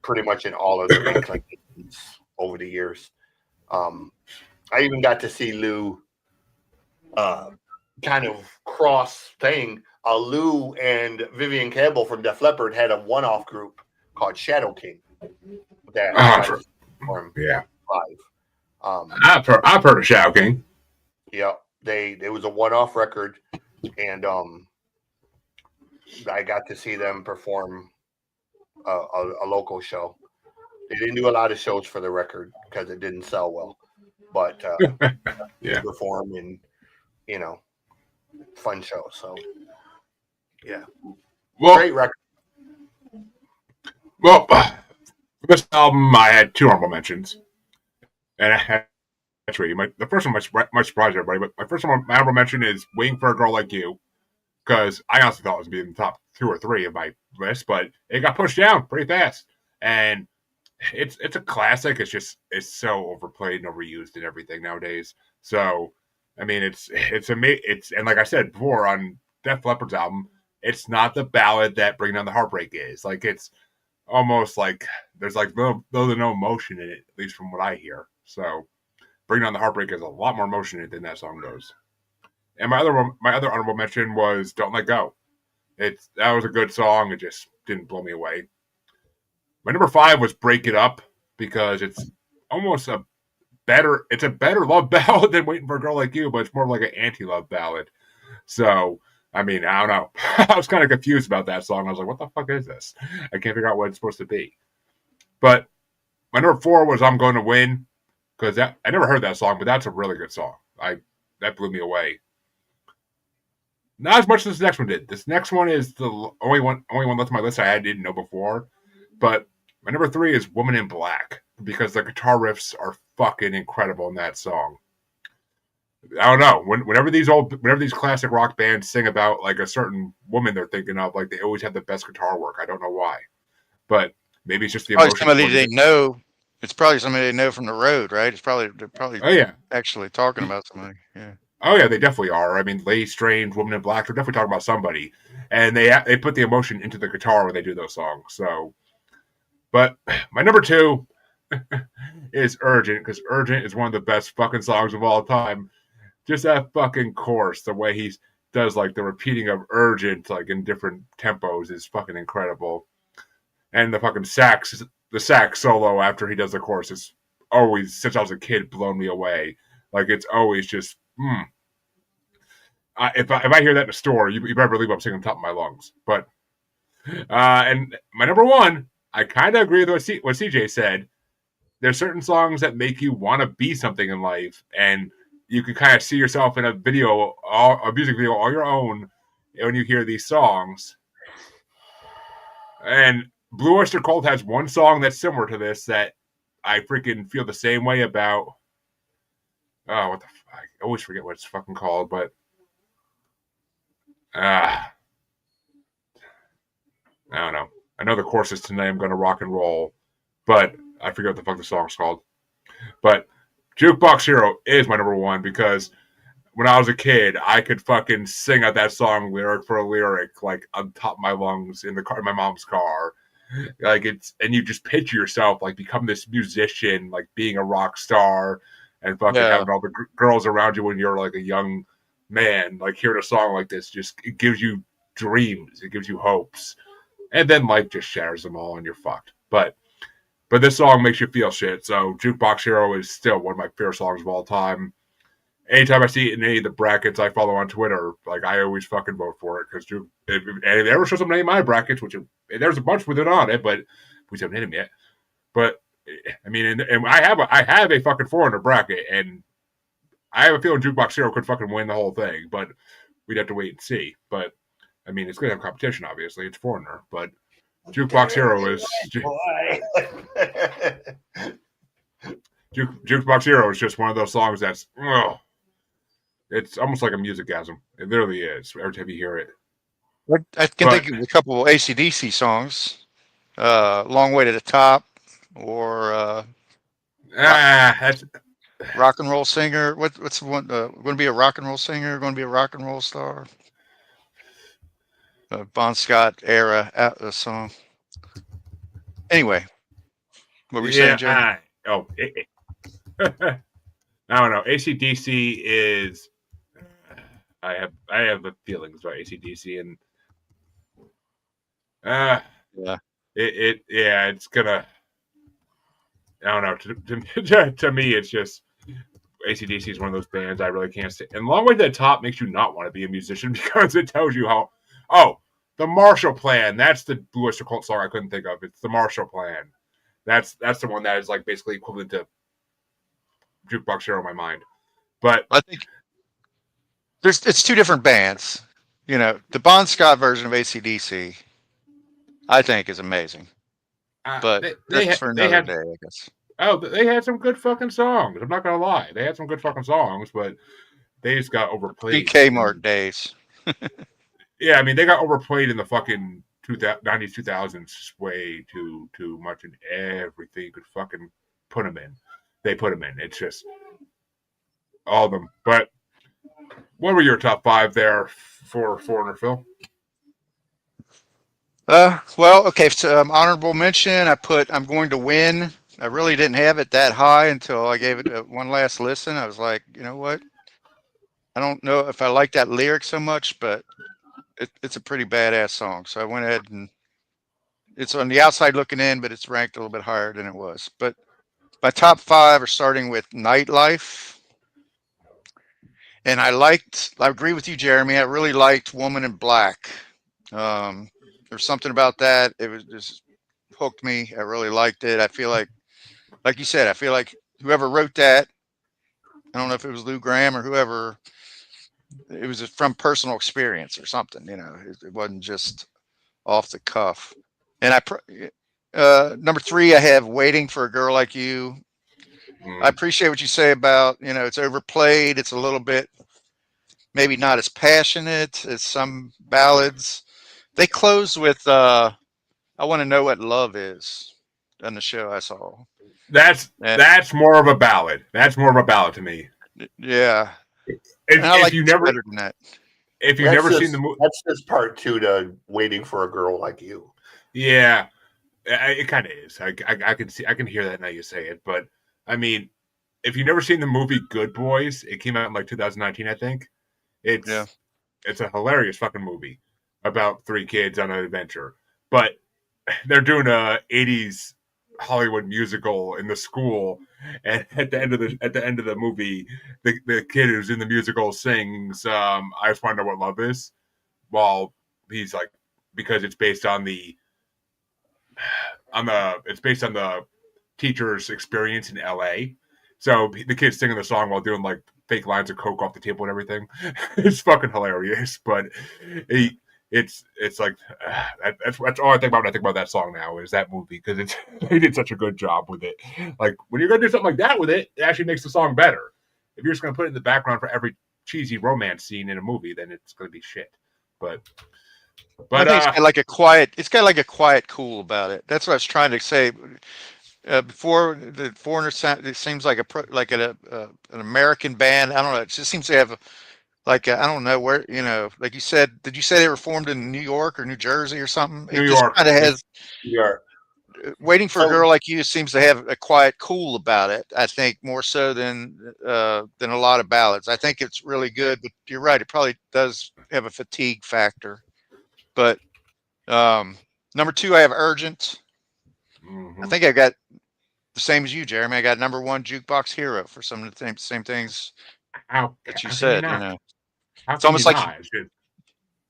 S2: pretty much in all of their inclinations over the years. I even got to see Lou kind of cross thing. Lou and Vivian Campbell from Def Leppard had a one-off group called Shadow King that I got to perform
S1: Yeah.
S2: live.
S1: I've heard of Shadow King.
S2: Yeah, it was a one-off record, and I got to see them perform a local show. They didn't do a lot of shows for the record because it didn't sell well, but
S1: Yeah.
S2: perform and fun show. So yeah,
S1: Well,
S2: great record.
S1: well, for this album, I had 2 honorable mentions, and that's right. The first one much surprised everybody, but my first one, my honorable mention is "Waiting for a Girl Like You," because I honestly thought it was going to be in the top 2 or 3 of my list, but it got pushed down pretty fast, and it's a classic. It's so overplayed and overused and everything nowadays. So, I mean, it's and like I said before on Def Leppard's album, it's not the ballad that "Bring Down the Heartbreak" is. Like it's almost like there's like little to no emotion in it, at least from what I hear. So, "Bring Down the Heartbreak" has a lot more emotion in it than that song does. And my other honorable mention was "Don't Let Go." That was a good song. It just didn't blow me away. My number 5 was "Break It Up" because it's almost a better love ballad than "Waiting for a Girl Like You," but it's more like an anti-love ballad. So, I mean, I don't know. I was kind of confused about that song. I was like, what the fuck is this? I can't figure out what it's supposed to be. But my number 4 was "I'm Going to Win" because I never heard that song, but that's a really good song. That blew me away. Not as much as this next one did. This next one is the only one left on my list I didn't know before. But my number 3 is "Woman in Black" because the guitar riffs are fucking incredible in that song. I don't know. Whenever these classic rock bands sing about like a certain woman they're thinking of, like they always have the best guitar work. I don't know why, but maybe it's just the
S3: Probably
S1: emotion.
S3: somebody they know. It's probably somebody they know from the road, right? They're probably
S1: Oh yeah,
S3: actually talking about somebody. Yeah.
S1: oh yeah, they definitely are. I mean, Lady Strange, "Woman in Black," they're definitely talking about somebody, and they put the emotion into the guitar when they do those songs. So, but my number 2 is "Urgent" because "Urgent" is one of the best fucking songs of all time. Just that fucking chorus, the way he does like the repeating of "urgent" like in different tempos is fucking incredible. And the sax solo after he does the chorus is always, since I was a kid, blown me away. Like it's always just, if I hear that in a store, you better believe I'm singing on top of my lungs. But And my number one, I kind of agree with what CJ said. There's certain songs that make you want to be something in life, and you can kind of see yourself in a music video all your own when you hear these songs. And Blue Oyster Cult has one song that's similar to this that I freaking feel the same way about. Oh, what the fuck? I always forget what it's fucking called, but I don't know. I know the chorus is "Tonight I'm Gonna Rock and Roll," but I forget what the fuck the song's called. But Jukebox Hero is my number one because when I was a kid, I could fucking sing out that song lyric for a lyric, like on top of my lungs in my mom's car. Like and you just picture yourself like become this musician, like being a rock star, and fucking
S3: Yeah.
S1: having all the girls around you when you're like a young man. Like hearing a song like this, just it gives you dreams, it gives you hopes, and then life just shatters them all, and you're fucked. But this song makes you feel shit. So Jukebox Hero is still one of my favorite songs of all time. Anytime I see it in any of the brackets I follow on Twitter, like I always fucking vote for it because if it ever shows up in any of my brackets, which there's a bunch with it on it, but we haven't hit them yet. But I mean, and I have a fucking 400 bracket, and I have a feeling Jukebox Hero could fucking win the whole thing, but we'd have to wait and see. But I mean, it's gonna have competition, obviously. It's Foreigner, but Jukebox Hero is Jukebox Hero is just one of those songs that's it's almost like a musicasm. It literally is every time you hear it.
S3: I can think of a couple of AC/DC songs. Long Way to the Top, or
S1: that's
S3: Rock and Roll Singer. What's the one? Going to be a rock and roll singer? Going to be a rock and roll star? Bon Scott era song. Anyway, what were you saying, Jeremy?
S1: I don't know. AC/DC is. I have the feelings about AC/DC, and
S3: Yeah.
S1: it's gonna. I don't know. To me, it's just AC/DC is one of those bands I really can't say. And Long Way to the Top makes you not want to be a musician because it tells you how. Oh, the Marshall Plan. That's the Blue Oyster Cult song I couldn't think of. It's the Marshall Plan. That's the one that is like basically equivalent to Jukebox Hero in my mind. But
S3: I think it's two different bands. You know, the Bon Scott version of AC/DC, I think, is amazing. But that's for
S1: they
S3: another
S1: had
S3: day, I guess.
S1: they had some good fucking songs. I'm not gonna lie, they had some good fucking songs, but they just got overplayed.
S3: Kmart days.
S1: Yeah, I mean they got overplayed in the fucking 90s 2000s way too much in everything you could fucking put them in. They put them in. It's just all of them. But what were your top five there for Foreigner, Phil?
S3: Well, okay. So honorable mention. I put "I'm Going to Win." I really didn't have it that high until I gave it one last listen. I was like, you know what? I don't know if I like that lyric so much, but it's a pretty badass song. So I went ahead and it's on the outside looking in, but it's ranked a little bit higher than it was. But my top five are starting with "Nightlife." And I agree with you, Jeremy. I really liked "Woman in Black." There's something about that. It was just hooked me. I really liked it. I feel like you said, I feel like whoever wrote that, I don't know if it was Lou Graham or whoever, it was from personal experience or something. You know, it wasn't just off the cuff. And number three, I have "Waiting for a Girl Like You." I appreciate what you say about, it's overplayed. It's a little bit maybe not as passionate as some ballads. They close with "I Want to Know What Love Is" on the show I saw.
S1: That's more of a ballad. That's more of a ballad to me.
S3: Yeah, and I
S1: If
S3: like
S1: you
S3: it
S1: never
S3: better than that.
S1: if you've never seen the movie,
S2: that's just part two to "Waiting for a Girl Like You."
S1: yeah, it kind of is. I can hear that now you say it, but I mean, if you've never seen the movie Good Boys, it came out in like 2019, I think.
S3: Yeah.
S1: It's a hilarious fucking movie about three kids on an adventure, but they're doing a 80s Hollywood musical in the school, and at the end of the movie, the kid who's in the musical sings "I Just Want to Know What Love Is," while he's like because it's based on the teacher's experience in L.A. So the kid's singing the song while doing like fake lines of coke off the table and everything. It's fucking hilarious, but it's like that's all I think about when I think about that song now is that movie because they did such a good job with it. Like when you're gonna do something like that with it, it actually makes the song better. If you're just gonna put it in the background for every cheesy romance scene in a movie, then it's gonna be shit. But
S3: I think it's got like a quiet cool about it. That's what I was trying to say. Before the Foreigner sound, it seems like an American band. I don't know. It just seems to have like I don't know where like you said. Did you say they were formed in New York or New Jersey or something?
S1: New
S3: It just
S1: York,
S3: kind of has.
S2: Yeah.
S3: Waiting for a
S2: So
S3: Girl Like You seems to have a quiet cool about it. I think more so than a lot of ballads. I think it's really good, but you're right. It probably does have a fatigue factor. But number two, I have Urgent. I think I got the same as you, Jeremy. I got number one, Jukebox Hero for some of the same things
S1: how
S3: that you
S1: can you
S3: said.
S1: not? How
S3: It's
S1: can you
S3: almost like
S1: not?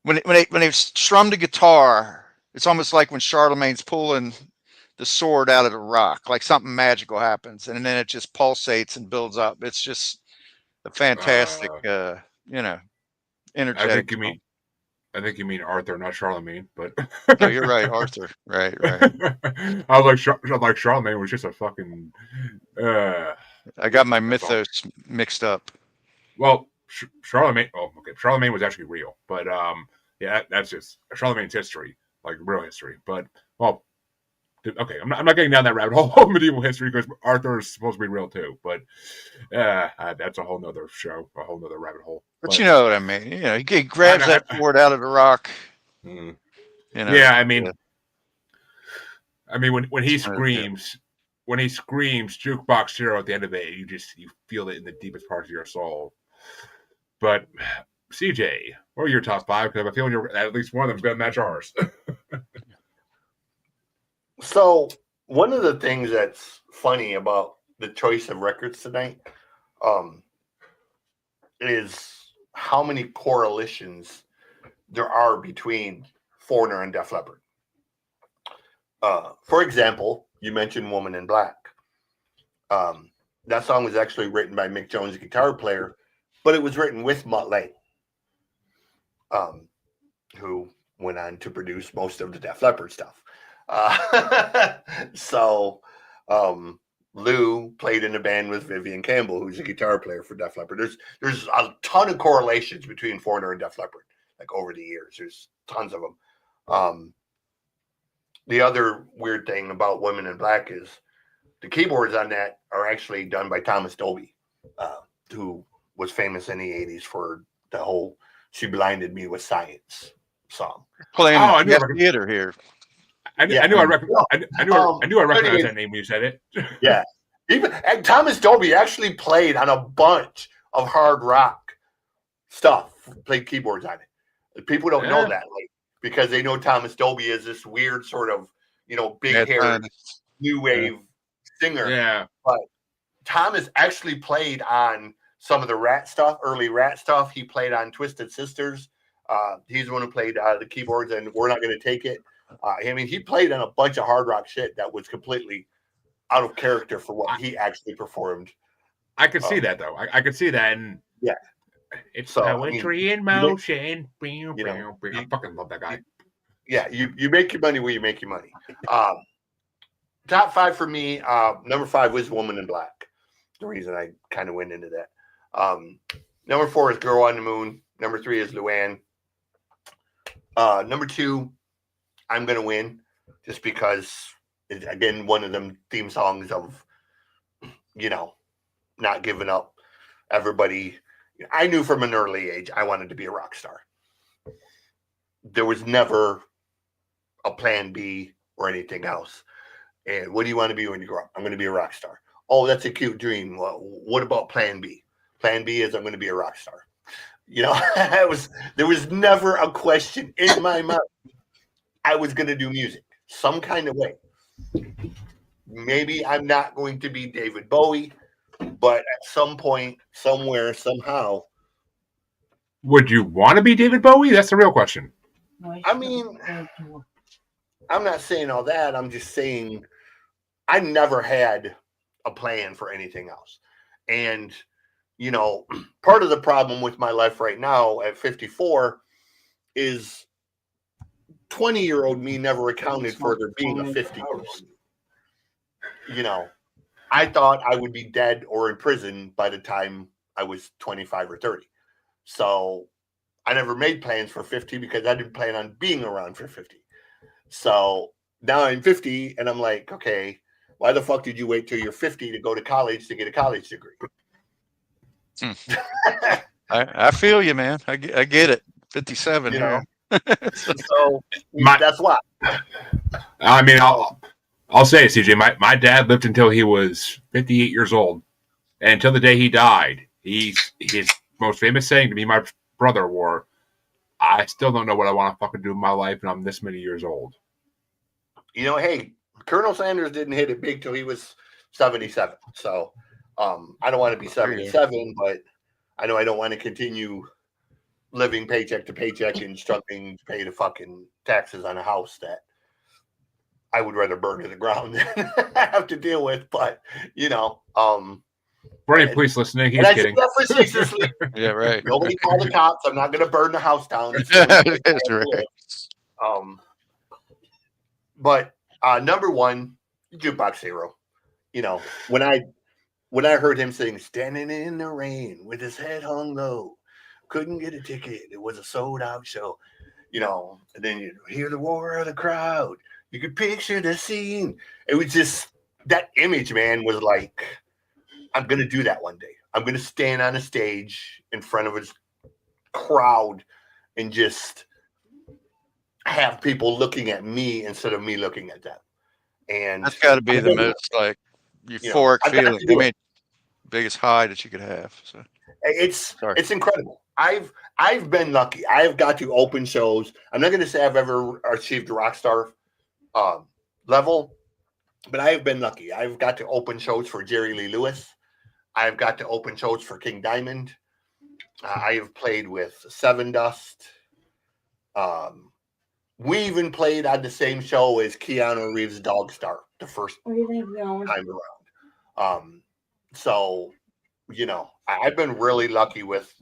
S3: when they strum the guitar. It's almost like when Charlemagne's pulling the sword out of the rock, like something magical happens, and then it just pulsates and builds up. It's just a fantastic, you know,
S1: I
S3: energetic
S1: think you mean
S3: song.
S1: I think you mean Arthur, not Charlemagne. But
S3: No, you're right, Arthur. Right, right.
S1: I was like Charlemagne was just a fucking. Uh,
S3: I got my
S1: that's all.
S3: mythos mixed up.
S1: Well, Charlemagne. Oh, okay. Charlemagne was actually real, but yeah, that's just Charlemagne's history, like real history. But well, okay, I'm not getting down that rabbit hole of medieval history because Arthur is supposed to be real too. But that's a whole nother show, a whole nother rabbit hole.
S3: But you
S1: But
S3: know what I mean. He
S1: I,
S3: grabs that sword out of the rock.
S1: mm,
S3: You know,
S1: yeah,
S3: yeah,
S1: I mean when
S3: it's one of the two.
S1: when he screams jukebox hero at the end of it, you feel it in the deepest parts of your soul. But CJ, what are your top five? Because I have a feeling at least one of them's going to match ours.
S2: So one of the things that's funny about the choice of records tonight um, is how many correlations there are between Foreigner and Def Leppard. For example, you mentioned Woman in Black. That song was actually written by Mick Jones, a guitar player, but it was written with Mutt Lange, who went on to produce most of the Def Leppard stuff. So Lou played in a band with Vivian Campbell, who's a guitar player for Def Leppard. There's a ton of correlations between Foreigner and Def Leppard, like over the years. There's tons of them. The other weird thing about Women in Black is the keyboards on that are actually done by Thomas Dolby, who was famous in the 80s for the whole She Blinded Me with Science song.
S3: Playing
S1: I knew
S3: theater here.
S1: I knew I recognized that name when you said it.
S2: Yeah. And Thomas Dolby actually played on a bunch of hard rock stuff, played keyboards on it. People don't know that, like, because they know Thomas Dolby is this weird sort of, big haired new wave singer.
S1: Yeah.
S2: But Thomas actually played on some of the early Rat stuff. He played on Twisted Sisters. He's the one who played the keyboards and We're Not Gonna Take It. He played on a bunch of hard rock shit that was completely out of character for what he actually performed.
S1: I could see that though. I could see that, and
S2: yeah,
S1: it's poetry in motion. I fucking love that guy.
S2: You make your money where you make your money. Top five for me. Number 5 was Woman in Black. The reason I kind of went into that. Number 4 is Girl on the Moon. Number 3 is Luann. Number 2, I'm Gonna Win, just because it's, again, one of them theme songs of, not giving up. Everybody, I knew from an early age I wanted to be a rock star. There was never a plan B or anything else. And what do you want to be when you grow up? I'm going to be a rock star. Oh, that's a cute dream. Well, what about plan B? Plan B is I'm going to be a rock star. There was never a question in my mind. I was going to do music some kind of way. Maybe I'm not going to be David Bowie, but at some point, somewhere, somehow.
S1: Would you want to be David Bowie? That's the real question.
S2: I mean, I'm not saying all that. I'm just saying I never had a plan for anything else. And, you know, part of the problem with my life right now at 54 is 20-year-old me never accounted for there being a 50-year-old. You know, I thought I would be dead or in prison by the time I was 25 or 30. So I never made plans for 50 because I didn't plan on being around for 50. So now I'm 50 and I'm like, okay, why the fuck did you wait till you're 50 to go to college to get a college degree?
S3: I feel you, man. I get it. 57,
S2: You know,
S3: yeah.
S2: so that's why.
S1: I mean, I'll say it, CJ. My dad lived until he was 58 years old, and until the day he died, his most famous saying to me, my brother wore, "I still don't know what I want to fucking do in my life, and I'm this many years old."
S2: You know, hey, Colonel Sanders didn't hit it big till he was 77. So I don't want to be 77, but I know I don't want to continue living paycheck to paycheck and struggling to pay the fucking taxes on a house that I would rather burn to the ground than have to deal with. But, you know,
S1: for any police listening, he's kidding.
S3: Yeah, right.
S2: Nobody call the cops. I'm not going to burn the house down.
S3: That's right.
S2: But number one, Jukebox Hero. You know, when I heard him sing "Standing in the Rain" with his head hung low, couldn't get a ticket. It was a sold out show. You know, and then you hear the roar of the crowd. You could picture the scene. It was just that image, man, was like, I'm gonna do that one day. I'm gonna stand on a stage in front of a crowd and just have people looking at me instead of me looking at them. And
S3: that's got to be the most like euphoric feeling. I mean, biggest high that you could have. So
S2: it's incredible. I've been lucky. I've got to open shows. I'm not going to say I've ever achieved rock star level, but I have been lucky. I've got to open shows for Jerry Lee Lewis. I've got to open shows for King Diamond. I have played with Seven Dust. We even played on the same show as Keanu Reeves' Dog Star the first time around. So, you know, I've been really lucky with.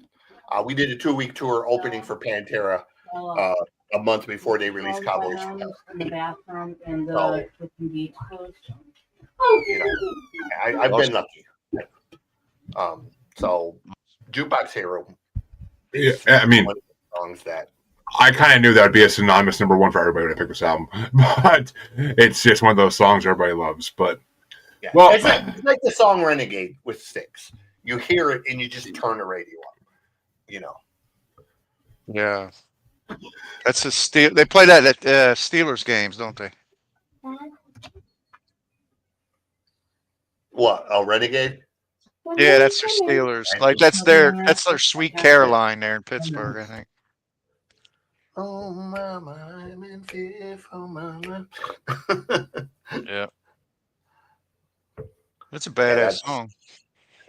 S2: We did a 2-week tour opening for Pantera a month before they released Cowboys.
S4: In the bathroom and
S2: So,
S4: the
S2: you know, I've been lucky. So, Jukebox Hero.
S1: Yeah, I mean,
S2: one of the songs that
S1: I kind of knew that would be a synonymous number one for everybody when I picked this album, but it's just one of those songs everybody loves. But
S2: yeah, well, it's like the song "Renegade" with Styx. You hear it and you just turn the radio up. You know.
S3: Yeah, that's a Steel. They play that at Steelers games, don't they?
S2: What? Oh, Renegade.
S3: Yeah, that's their Steelers. Like that's their Sweet Caroline there in Pittsburgh, I think.
S2: Oh mama, I'm in fear for mama.
S3: Yeah, that's a badass song.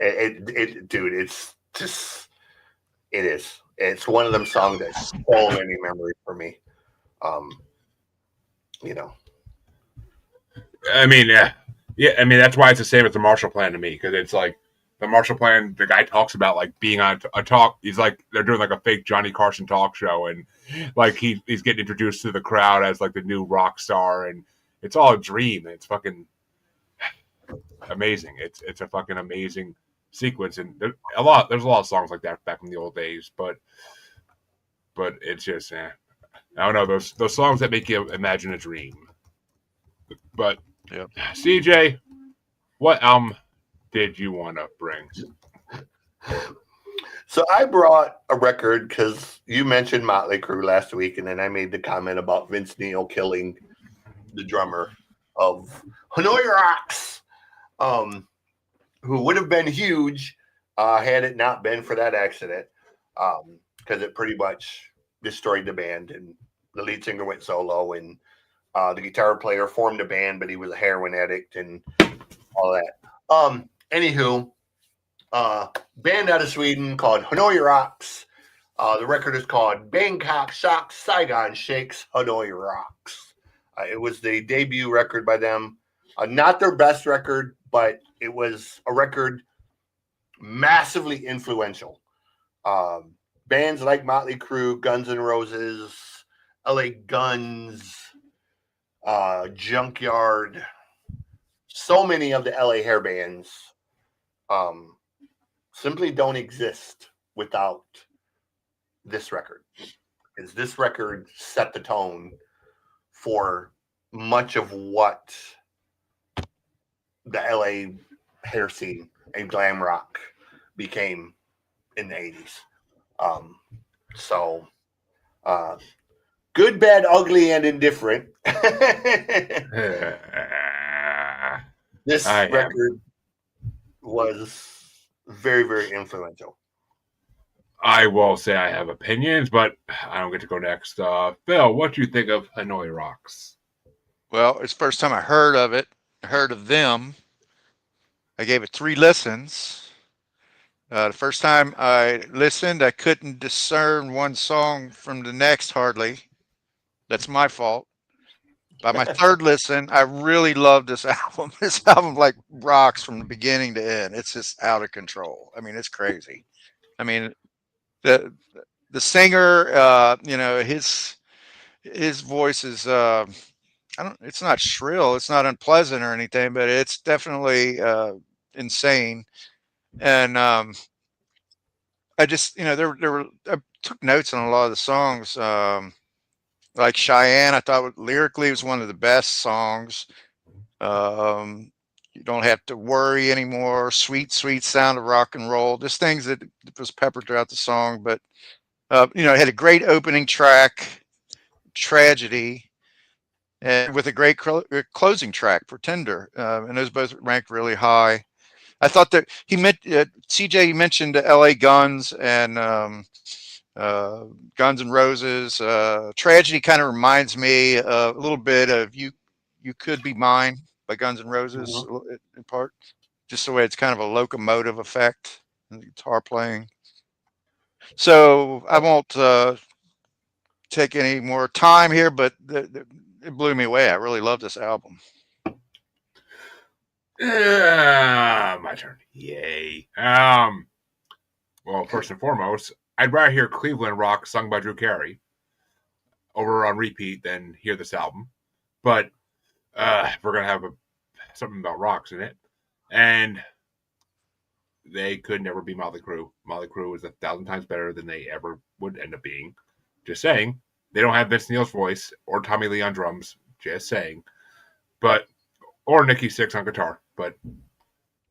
S2: Dude, it's just it is. It's one of them songs that's so many memories for me. You know.
S1: I mean, yeah. I mean, that's why it's the same as the Marshall Plan to me, because it's like the Marshall Plan. The guy talks about like being on a talk. He's like they're doing like a fake Johnny Carson talk show, and like he's getting introduced to the crowd as like the new rock star, and it's all a dream. It's fucking amazing. It's a fucking amazing sequence, and there's a lot of songs like that back in the old days, but it's just I don't know, those songs that make you imagine a dream. But
S3: yeah,
S1: CJ, what album did you want to bring?
S2: So I brought a record because you mentioned Motley Crue last week, and then I made the comment about Vince Neil killing the drummer of Hanoi Rocks, who would have been huge had it not been for that accident, because it pretty much destroyed the band, and the lead singer went solo, and the guitar player formed a band, but he was a heroin addict and all that. Anywho, band out of Sweden called Hanoi Rocks. The record is called Bangkok Shocks, Saigon Shakes, Hanoi Rocks. It was the debut record by them. Not their best record, but it was a record massively influential. Bands like Motley Crue, Guns N' Roses, LA Guns, Junkyard, so many of the LA hair bands simply don't exist without this record. Because this record set the tone for much of what the LA hair scene and glam rock became in the 80s. Good, bad, ugly, and indifferent. This record was very, very influential.
S1: I will say I have opinions, but I don't get to go next. Phil, what do you think of Hanoi Rocks?
S3: Well, it's the first time I heard of it. I heard of them. I gave it 3 listens. The first time I listened, I couldn't discern one song from the next hardly. That's my fault. By my third listen, I really loved this album. This album like rocks from the beginning to end. It's just out of control. I mean, it's crazy. I mean, the singer, his voice is it's not shrill, it's not unpleasant or anything, but it's definitely insane. And I just, I took notes on a lot of the songs. Like Cheyenne, I thought lyrically was one of the best songs. You don't have to worry anymore. Sweet, sweet sound of rock and roll. Just things that was peppered throughout the song. But it had a great opening track, Tragedy, and with a great closing track, Pretender. And those both ranked really high. I thought that he meant CJ mentioned LA Guns and Guns N' Roses. Tragedy kind of reminds me a little bit of You Could Be Mine by Guns N' Roses in part. Just the way it's kind of a locomotive effect and the guitar playing. So I won't take any more time here, but it blew me away. I really love this album.
S1: My turn. Yay. Well, first and foremost, I'd rather hear Cleveland Rock sung by Drew Carey over on repeat than hear this album. But we're going to have something about rocks in it. And they could never be Motley Crue. Motley Crue is 1,000 times better than they ever would end up being. Just saying. They don't have Vince Neil's voice or Tommy Lee on drums. Just saying. Or Nikki Sixx on guitar.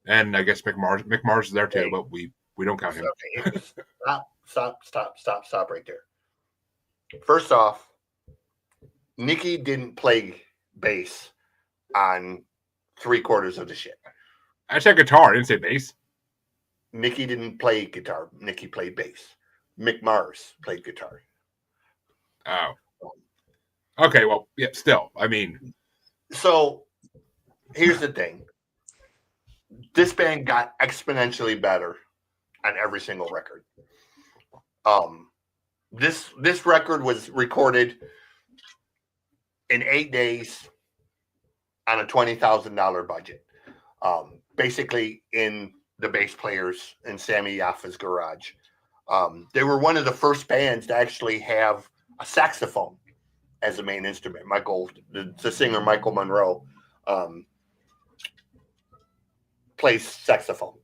S1: And I guess Mick Mars is there too, but we don't count him.
S2: Okay. Stop right there. First off, Nikki didn't play bass on 3/4 of the shit.
S1: I said guitar. I didn't say bass.
S2: Nikki didn't play guitar. Nikki played bass. Mick Mars played guitar.
S1: Oh. Okay, well, yeah, still. I mean. So,
S2: here's the thing. This band got exponentially better on every single record. This record was recorded in 8 days on a $20,000 budget. Basically in the bass players in Sammy Yaffa's garage. They were one of the first bands to actually have a saxophone as the main instrument. The singer Michael Monroe, plays saxophone.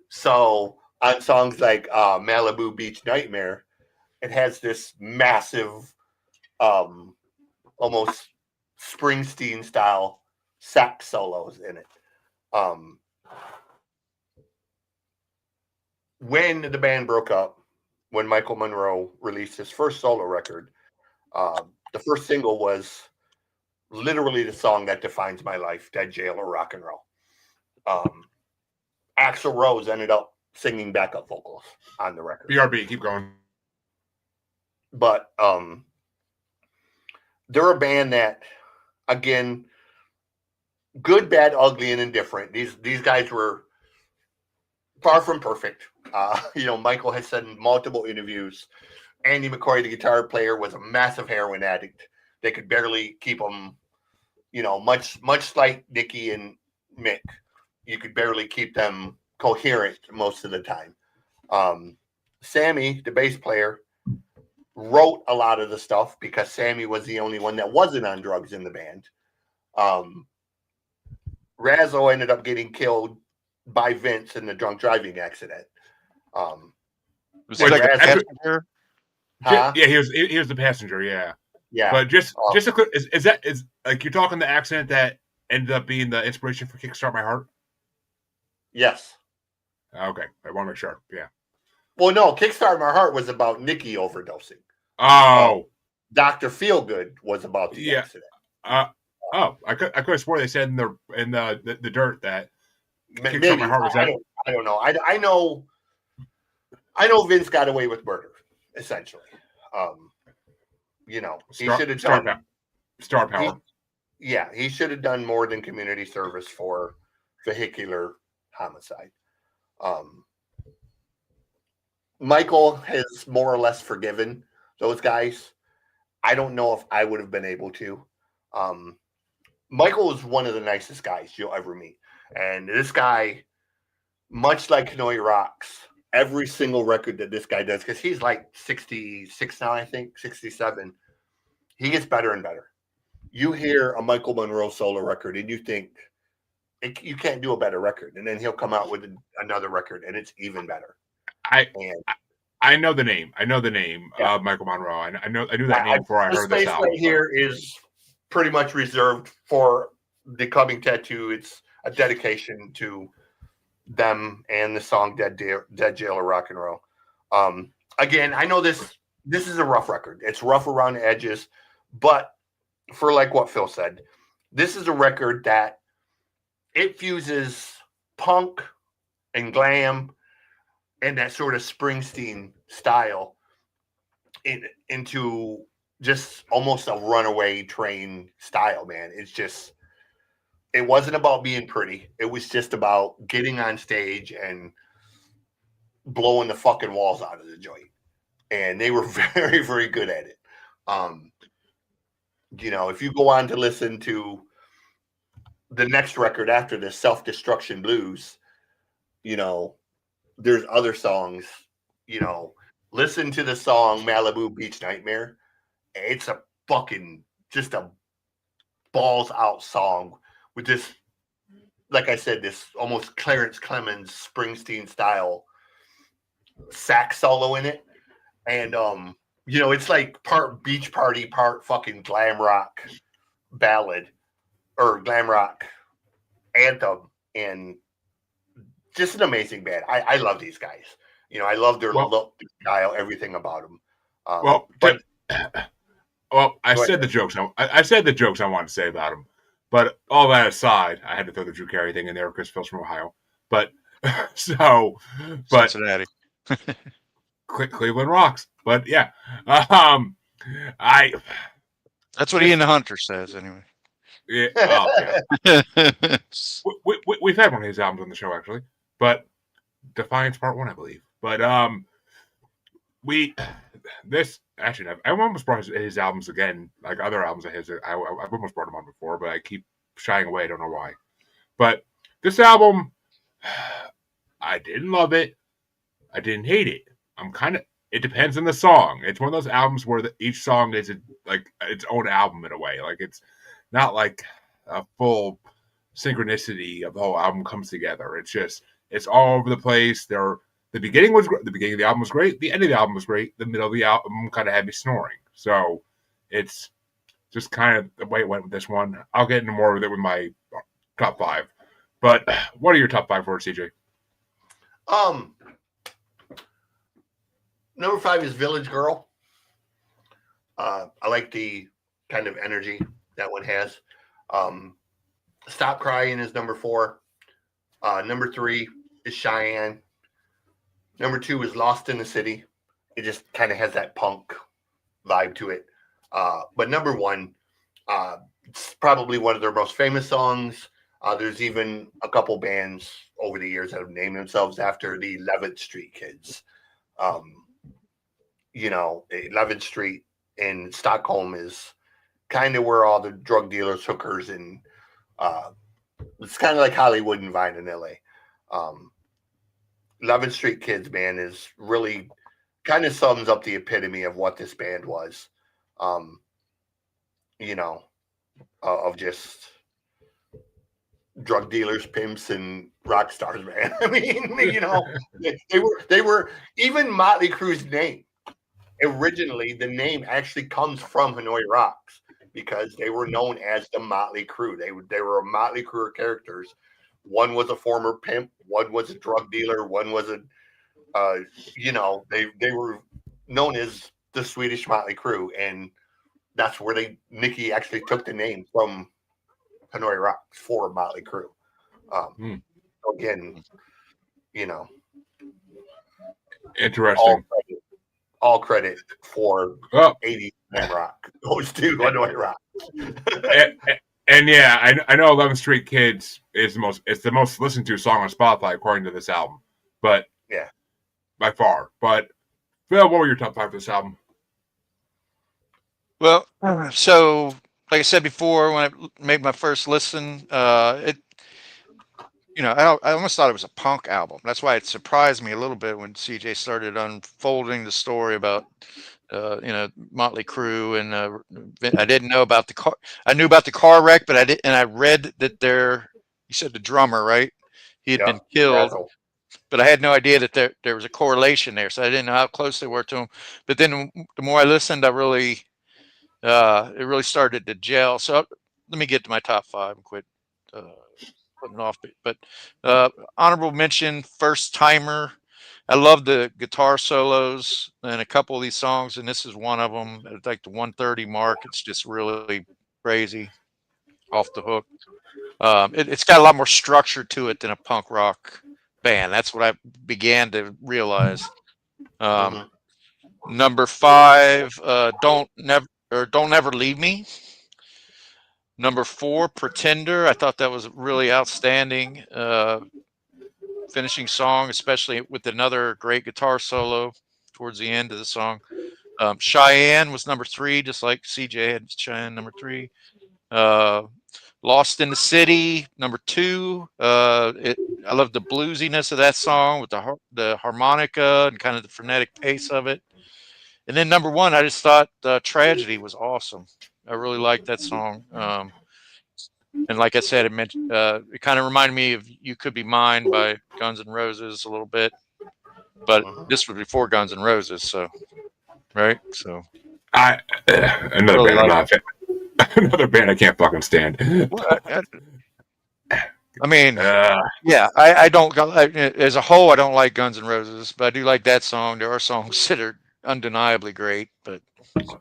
S2: So on songs like Malibu Beach Nightmare, it has this massive, almost Springsteen style sax solos in it. When the band broke up, when Michael Monroe released his first solo record, the first single was literally the song that defines my life, Dead Jail or Rock and Roll. Axl Rose ended up singing backup vocals on the record.
S1: BRB, keep going.
S2: But they're a band that, again, good, bad, ugly, and indifferent. These guys were far from perfect. Michael has said in multiple interviews, Andy McCoy, the guitar player, was a massive heroin addict. They could barely keep him, much like Nicky and Mick, you could barely keep them coherent most of the time. Sammy, the bass player, wrote a lot of the stuff because Sammy was the only one that wasn't on drugs in the band. Razzo ended up getting killed by Vince in the drunk driving accident.
S3: Was he like a passenger?
S2: Huh?
S1: Yeah, he was the passenger. Yeah,
S2: Yeah.
S1: But just a quick, is like you're talking the accident that ended up being the inspiration for Kickstart My Heart?
S2: Yes.
S1: Okay, I want to make sure. Yeah.
S2: Well, no, Kickstart My Heart was about Nicky overdosing.
S1: Oh.
S2: Dr. Feelgood was about the accident.
S1: I could have swore they said in the dirt that
S2: Maybe.
S1: Kickstart My Heart was that.
S2: I don't know. I know Vince got away with murder, essentially. He should have done
S1: star power.
S2: He should have done more than community service for vehicular homicide. Michael has more or less forgiven those guys. I don't know if I would have been able to. Michael is one of the nicest guys you'll ever meet. And this guy, much like Hanoi Rocks, every single record that this guy does, because he's like 66 now, I think, 67, he gets better and better. You hear a Michael Monroe solo record and you think, you can't do a better record. And then he'll come out with another record and it's even better.
S1: I know the name. Of Michael Monroe. I knew that name before I heard this album.
S2: Right here is pretty much reserved for the coming tattoo. It's a dedication to them and the song Dead Jail of Rock and Roll. Again, I know this is a rough record. It's rough around the edges, but for like what Phil said, this is a record that it fuses punk and glam and that sort of Springsteen style into just almost a runaway train style, man. It wasn't about being pretty. It was just about getting on stage and blowing the fucking walls out of the joint. And they were very, very good at it. If you go on to listen to the next record after this, Self-Destruction Blues, there's other songs, listen to the song Malibu Beach Nightmare. It's a fucking, just a balls out song with this, like I said, this almost Clarence Clemens Springsteen style sax solo in it. And, it's like part beach party, part fucking glam rock ballad or glam rock anthem. And just an amazing band. I love these guys. I love their look, style, everything about them.
S1: I said the jokes I wanted to say about them. But all that aside, I had to throw the Drew Carey thing in there because Phil's from Ohio. But
S3: Cincinnati.
S1: Cleveland rocks. But yeah,
S3: that's what Ian the Hunter says anyway.
S1: Yeah, okay. We've had one of his albums on the show actually, but Defiance Part 1, I believe. But I'm almost brought his albums again, like other albums of his. I've almost brought them on before, but I keep shying away. I don't know why. But this album, I didn't love it. I didn't hate it. It depends on the song. It's one of those albums where each song is like its own album in a way. Like it's not like a full synchronicity of the whole album comes together. It's all over the place. The beginning of the album was great. The end of the album was great. The middle of the album kind of had me snoring. So it's just kind of the way it went with this one. I'll get into more of it with my top 5. But what are your top 5 for it, CJ?
S2: Number 5 is Village Girl. I like the kind of energy that one has. Stop Crying is number 4. Number 3 is Cheyenne. Number 2 is Lost in the City. It just kind of has that punk vibe to it. But number 1, it's probably one of their most famous songs. There's even a couple bands over the years that have named themselves after the 11th Street Kids. Um, 11th Street in Stockholm is kind of where all the drug dealers, hookers, and it's kind of like Hollywood and Vine in LA. 11th Street Kids, man, is really kind of sums up the epitome of what this band was. You know, of just drug dealers, pimps, and rock stars, man. I mean, they were even Motley Crue's name. Originally, the name actually comes from Hanoi Rocks because they were known as the Motley Crue. They were a Motley Crue of characters. One was a former pimp, one was a drug dealer, one was they were known as the Swedish Motley Crue, and that's where Nicky actually took the name from Hanoi Rocks for Motley Crue. Again,
S1: Interesting.
S2: All credit for 80s rock goes to Hanoi Rock.
S1: And yeah, I know 11th Street Kids is the most listened to song on Spotify according to this album. But
S2: yeah,
S1: by far. But Phil, what were your top 5 for this album?
S3: Well, so like I said before, when I made my first listen, I almost thought it was a punk album. That's why it surprised me a little bit when CJ started unfolding the story about Motley Crue, and I didn't know about the car. I knew about the car wreck, but I read that you said the drummer, right? He had been killed, but I had no idea that there was a correlation there, so I didn't know how close they were to him. But then the more I listened, it really started to gel. So let me get to my top 5 and quit putting it off. But honorable mention, First Timer. I love the guitar solos in a couple of these songs, and this is one of them. At like the 130 mark, it's just really crazy, off the hook. It's got a lot more structure to it than a punk rock band. That's what I began to realize. Number 5, Don't Never Leave Me. Number 4, Pretender. I thought that was really outstanding finishing song, especially with another great guitar solo towards the end of the song. Cheyenne was number 3, just like CJ had Cheyenne number 3. Lost in the City, number 2. I love the bluesiness of that song with the harmonica and kind of the frenetic pace of it. And then number 1, I just thought Tragedy was awesome. I really liked that song. And like I said, it kind of reminded me of "You Could Be Mine" by Guns N' Roses a little bit, but this was before Guns N' Roses, so right. So
S1: Another
S3: really
S1: band another band I can't fucking stand.
S3: Well, I mean, yeah, I don't as a whole. I don't like Guns N' Roses, but I do like that song. There are songs that are undeniably great, but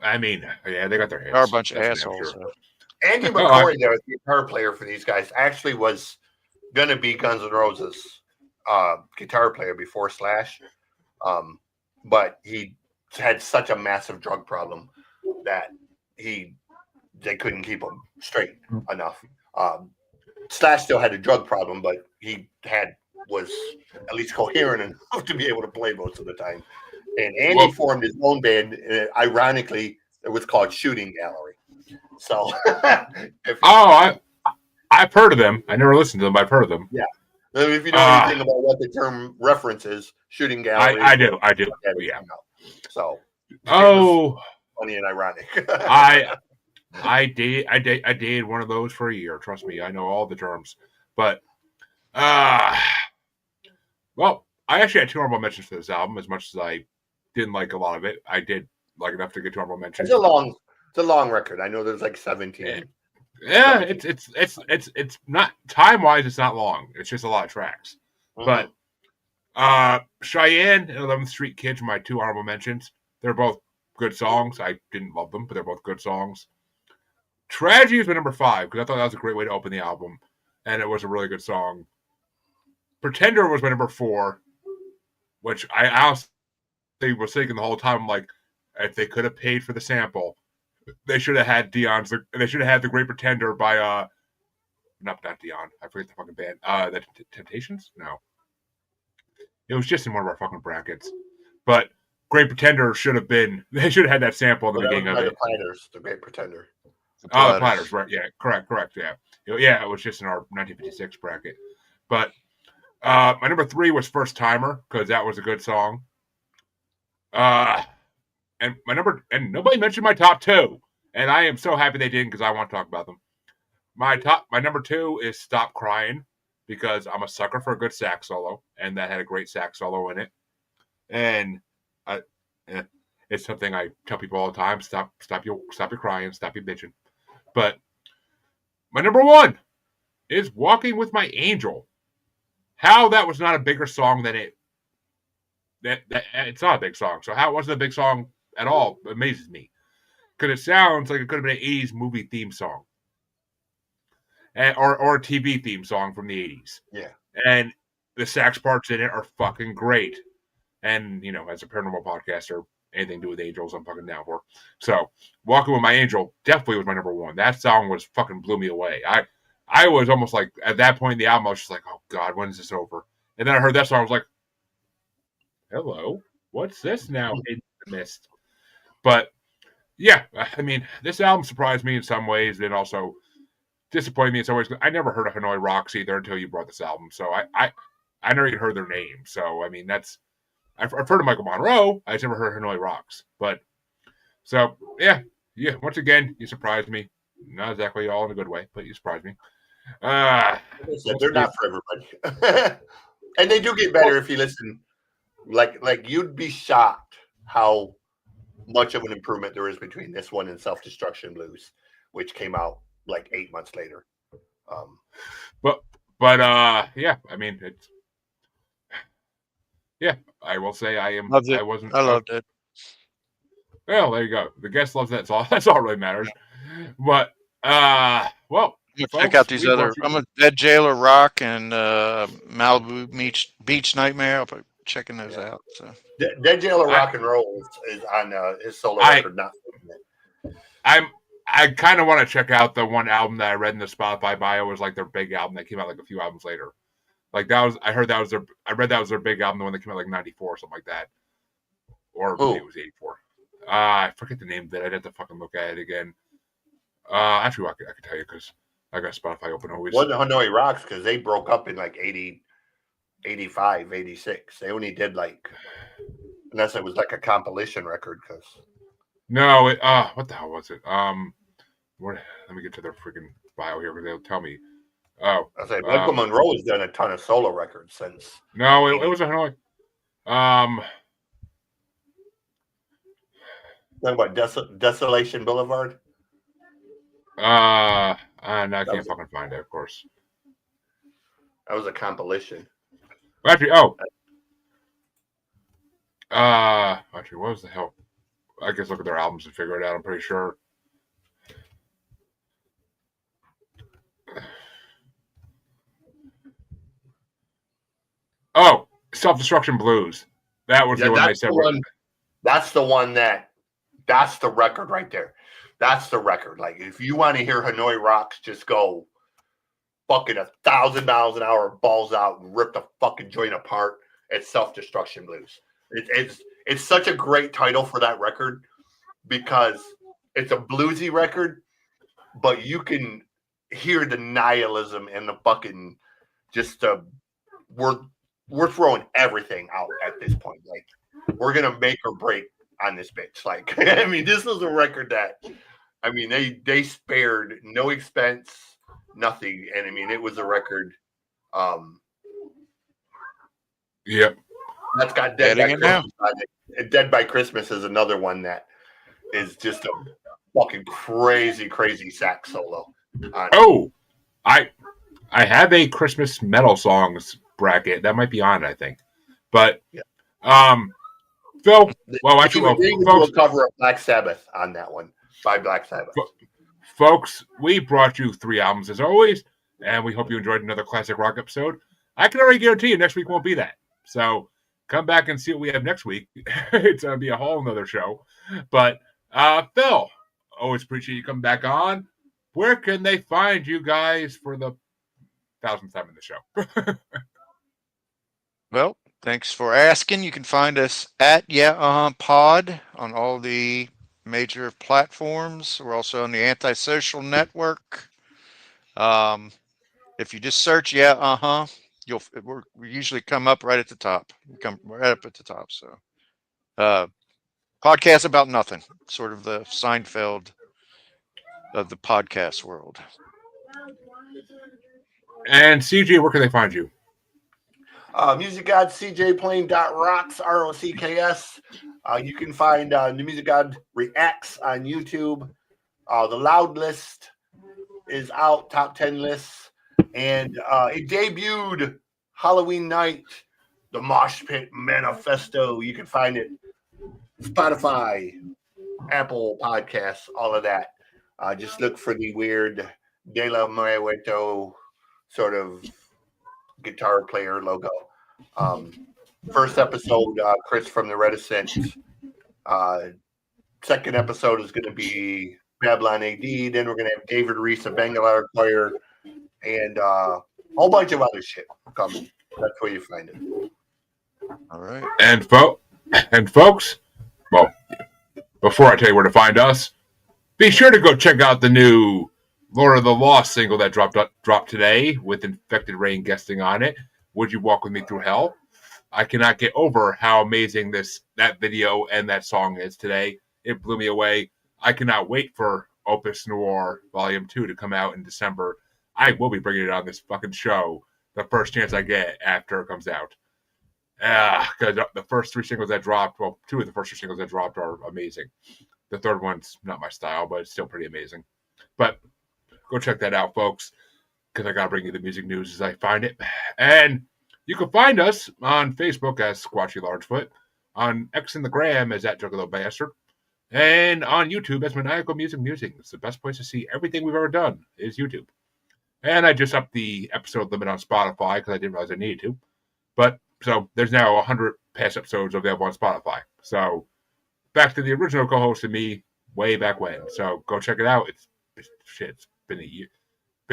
S1: I mean, yeah, they got their hits.
S3: There are a bunch of assholes.
S1: Sure.
S2: Andy McCoy, the guitar player for these guys, actually was going to be Guns N' Roses guitar player before Slash. But he had such a massive drug problem that they couldn't keep him straight enough. Slash still had a drug problem, but he was at least coherent enough to be able to play most of the time. And Andy formed his own band. Ironically, it was called Shooting Gallery. So,
S1: I've heard of them. I never listened to them, but I've heard of them.
S2: Yeah. If you know anything about what the term references, Shooting Gallery.
S1: I do. Yeah.
S2: So. Funny and ironic.
S1: I dated one of those for a year. Trust me, I know all the terms. But, well, I actually had 2 honorable mentions for this album. As much as I didn't like a lot of it, I did like enough to get 2 honorable mentions.
S2: It's a long record. I know there's like 17.
S1: Yeah, it's not time wise. It's not long. It's just a lot of tracks. But Cheyenne and 11th Street Kids were my 2 honorable mentions. They're both good songs. I didn't love them, but they're both good songs. Tragedy was my number 5 because I thought that was a great way to open the album, and it was a really good song. Pretender was my number 4, which I honestly was thinking the whole time, like, if they could have paid for the sample, they should have had They should have had "The Great Pretender" by not Dion. I forget the fucking band. The Temptations? No. It was just in one of our fucking brackets. But Great Pretender should have been. They should have had that sample in the beginning of it.
S2: The Platters, the Great Pretender.
S1: The Platters, right? Yeah, correct. Yeah, it was just in our 1956 bracket. But my number 3 was First Timer because that was a good song. And nobody mentioned my top 2, and I am so happy they didn't because I want to talk about them. My number 2 is Stop Crying because I'm a sucker for a good sax solo, and that had a great sax solo in it. And it's something I tell people all the time: stop your crying, stop your bitching. But my number 1 is Walking with My Angel. How that was not a bigger song than it. That it's not a big song. So how it wasn't a big song at all amazes me. Because it sounds like it could have been an 80s movie theme song. Or a TV theme song from the 80s.
S2: Yeah.
S1: And the sax parts in it are fucking great. And, as a paranormal podcaster, anything to do with angels, I'm fucking down for. So, Walking with My Angel definitely was my number 1. That song was fucking blew me away. I was almost like, at that point in the album, I was just like, oh God, when is this over? And then I heard that song, I was like, hello, what's this now in the mist? But yeah, I mean, this album surprised me in some ways, and also disappointed me in some ways. I never heard of Hanoi Rocks either until you brought this album, so I never even heard their name. So I mean, I've heard of Michael Monroe. I just never heard of Hanoi Rocks. But so yeah. Once again, you surprised me. Not exactly all in a good way, but you surprised me.
S2: They're not for everybody, and they do get better if you listen. Like you'd be shocked how much of an improvement there is between this one and Self Destruction Blues, which came out like 8 months later.
S1: But yeah, I mean it's I will say I loved
S3: it.
S1: Well, there you go. The guest loves that. That's all really matters. But well, folks,
S3: check out these other. I'm a Dead Jailer Rock and Malibu Beach Nightmare. I'll be checking those out. So
S2: Dead Jailer Rock and Roll is on his solo record.
S1: I kind of want to check out the one album that I read in the Spotify bio was like their big album that came out like a few albums later. Like I read that was their big album, the one that came out like 94 or something like that. Or maybe it was 84. I forget the name of it. I'd have to fucking look at it again. Actually, I could tell you because I got Spotify open always.
S2: Wasn't Hanoi Rocks because they broke up in like 80, 85, 86. They only did unless it was like a compilation record. Because
S1: no, what the hell was it? Let me get to their freaking bio here because they'll tell me. Oh,
S2: I say Michael Monroe has done a ton of solo records since.
S1: No, it was a Hanoi.
S2: Talking about Desolation Boulevard.
S1: No, I can't fucking find it. Of course,
S2: that was a compilation.
S1: Actually, what was the hell? I guess look at their albums and figure it out. I'm pretty sure. Oh, Self-Destruction Blues. That was the one they said.
S2: That's the one that's the record right there. That's the record. Like, if you want to hear Hanoi Rocks just go fucking 1,000 miles an hour, balls out, and rip the fucking joint apart, it's Self-Destruction Blues. It's such a great title for that record because it's a bluesy record, but you can hear the nihilism and the fucking just we're throwing everything out at this point. Like, we're gonna make or break on this bitch. Like, I mean, this was a record that, I mean, they spared no expense, nothing, and I mean, it was a record.
S1: Yep.
S2: That's got Dead by Christmas on it. Dead by Christmas is another one that is just a fucking crazy sax solo.
S1: I have a Christmas metal songs bracket that might be on it, I think. But Phil,
S2: we'll cover up Black Sabbath on that one by Black Sabbath.
S1: Folks, we brought you 3 albums as always, and we hope you enjoyed another classic rock episode. I can already guarantee you next week won't be that. So come back and see what we have next week. It's going to be a whole nother show. But Phil, always appreciate you coming back on. Where can they find you guys for the thousandth time in the show.
S3: Well, thanks for asking. You can find us at Pod on all the major platforms. We're also on the Antisocial Network. If you just search we usually come up right at the top. We come right up at the top. So, podcast about nothing, sort of the Seinfeld of the podcast world.
S1: And CJ, where can they find you?
S2: Music God CJ Plain .rocks ROCKS. You can find the Music God Reacts on YouTube. The Loud List is out, top 10 lists, and it debuted Halloween night. The Mosh Pit Manifesto. You can find it Spotify, Apple Podcasts, all of that. Just look for the weird De La Muerto sort of guitar player logo. First episode, Chris from the Reticent. Second episode is going to be Babylon AD. Then we're going to have David Reese of Bangalore Choir and a whole bunch of other shit coming. That's where you find it.
S3: All right.
S1: And folks, well, before I tell you where to find us, be sure to go check out the new Lord of the Lost single that dropped today with Infected Rain guesting on it. Would You Walk With Me Through Hell? I cannot get over how amazing that video and that song is today. It blew me away. I cannot wait for Opus Noir Volume 2 to come out in December. I will be bringing it on this fucking show the first chance I get after it comes out. Because the first three singles that dropped, well, two of the first three singles that dropped are amazing. The third one's not my style, but it's still pretty amazing. But go check that out, folks, because I got to bring you the music news as I find it. And you can find us on Facebook as Squatchy Largefoot, on X and the Gram as @Juggalo Bastard, and on YouTube as Maniacal Musings. It's the best place to see everything we've ever done is YouTube. And I just upped the episode limit on Spotify because I didn't realize I needed to. But so there's now 100 past episodes available on Spotify. So back to the original co-host and me way back when. So go check it out. It's been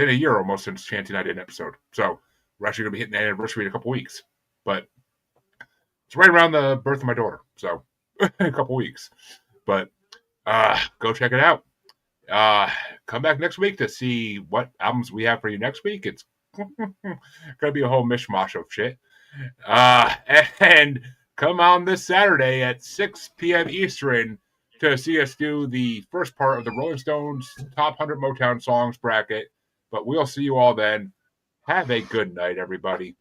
S1: a year almost since Chanty and I did an episode. So we're actually going to be hitting the anniversary in a couple weeks. But it's right around the birth of my daughter. So in a couple weeks. But go check it out. Come back next week to see what albums we have for you next week. It's going to be a whole mishmash of shit. And come on this Saturday at 6 p.m. Eastern to see us do the first part of the Rolling Stones Top 100 Motown Songs bracket. But we'll see you all then. Have a good night, everybody.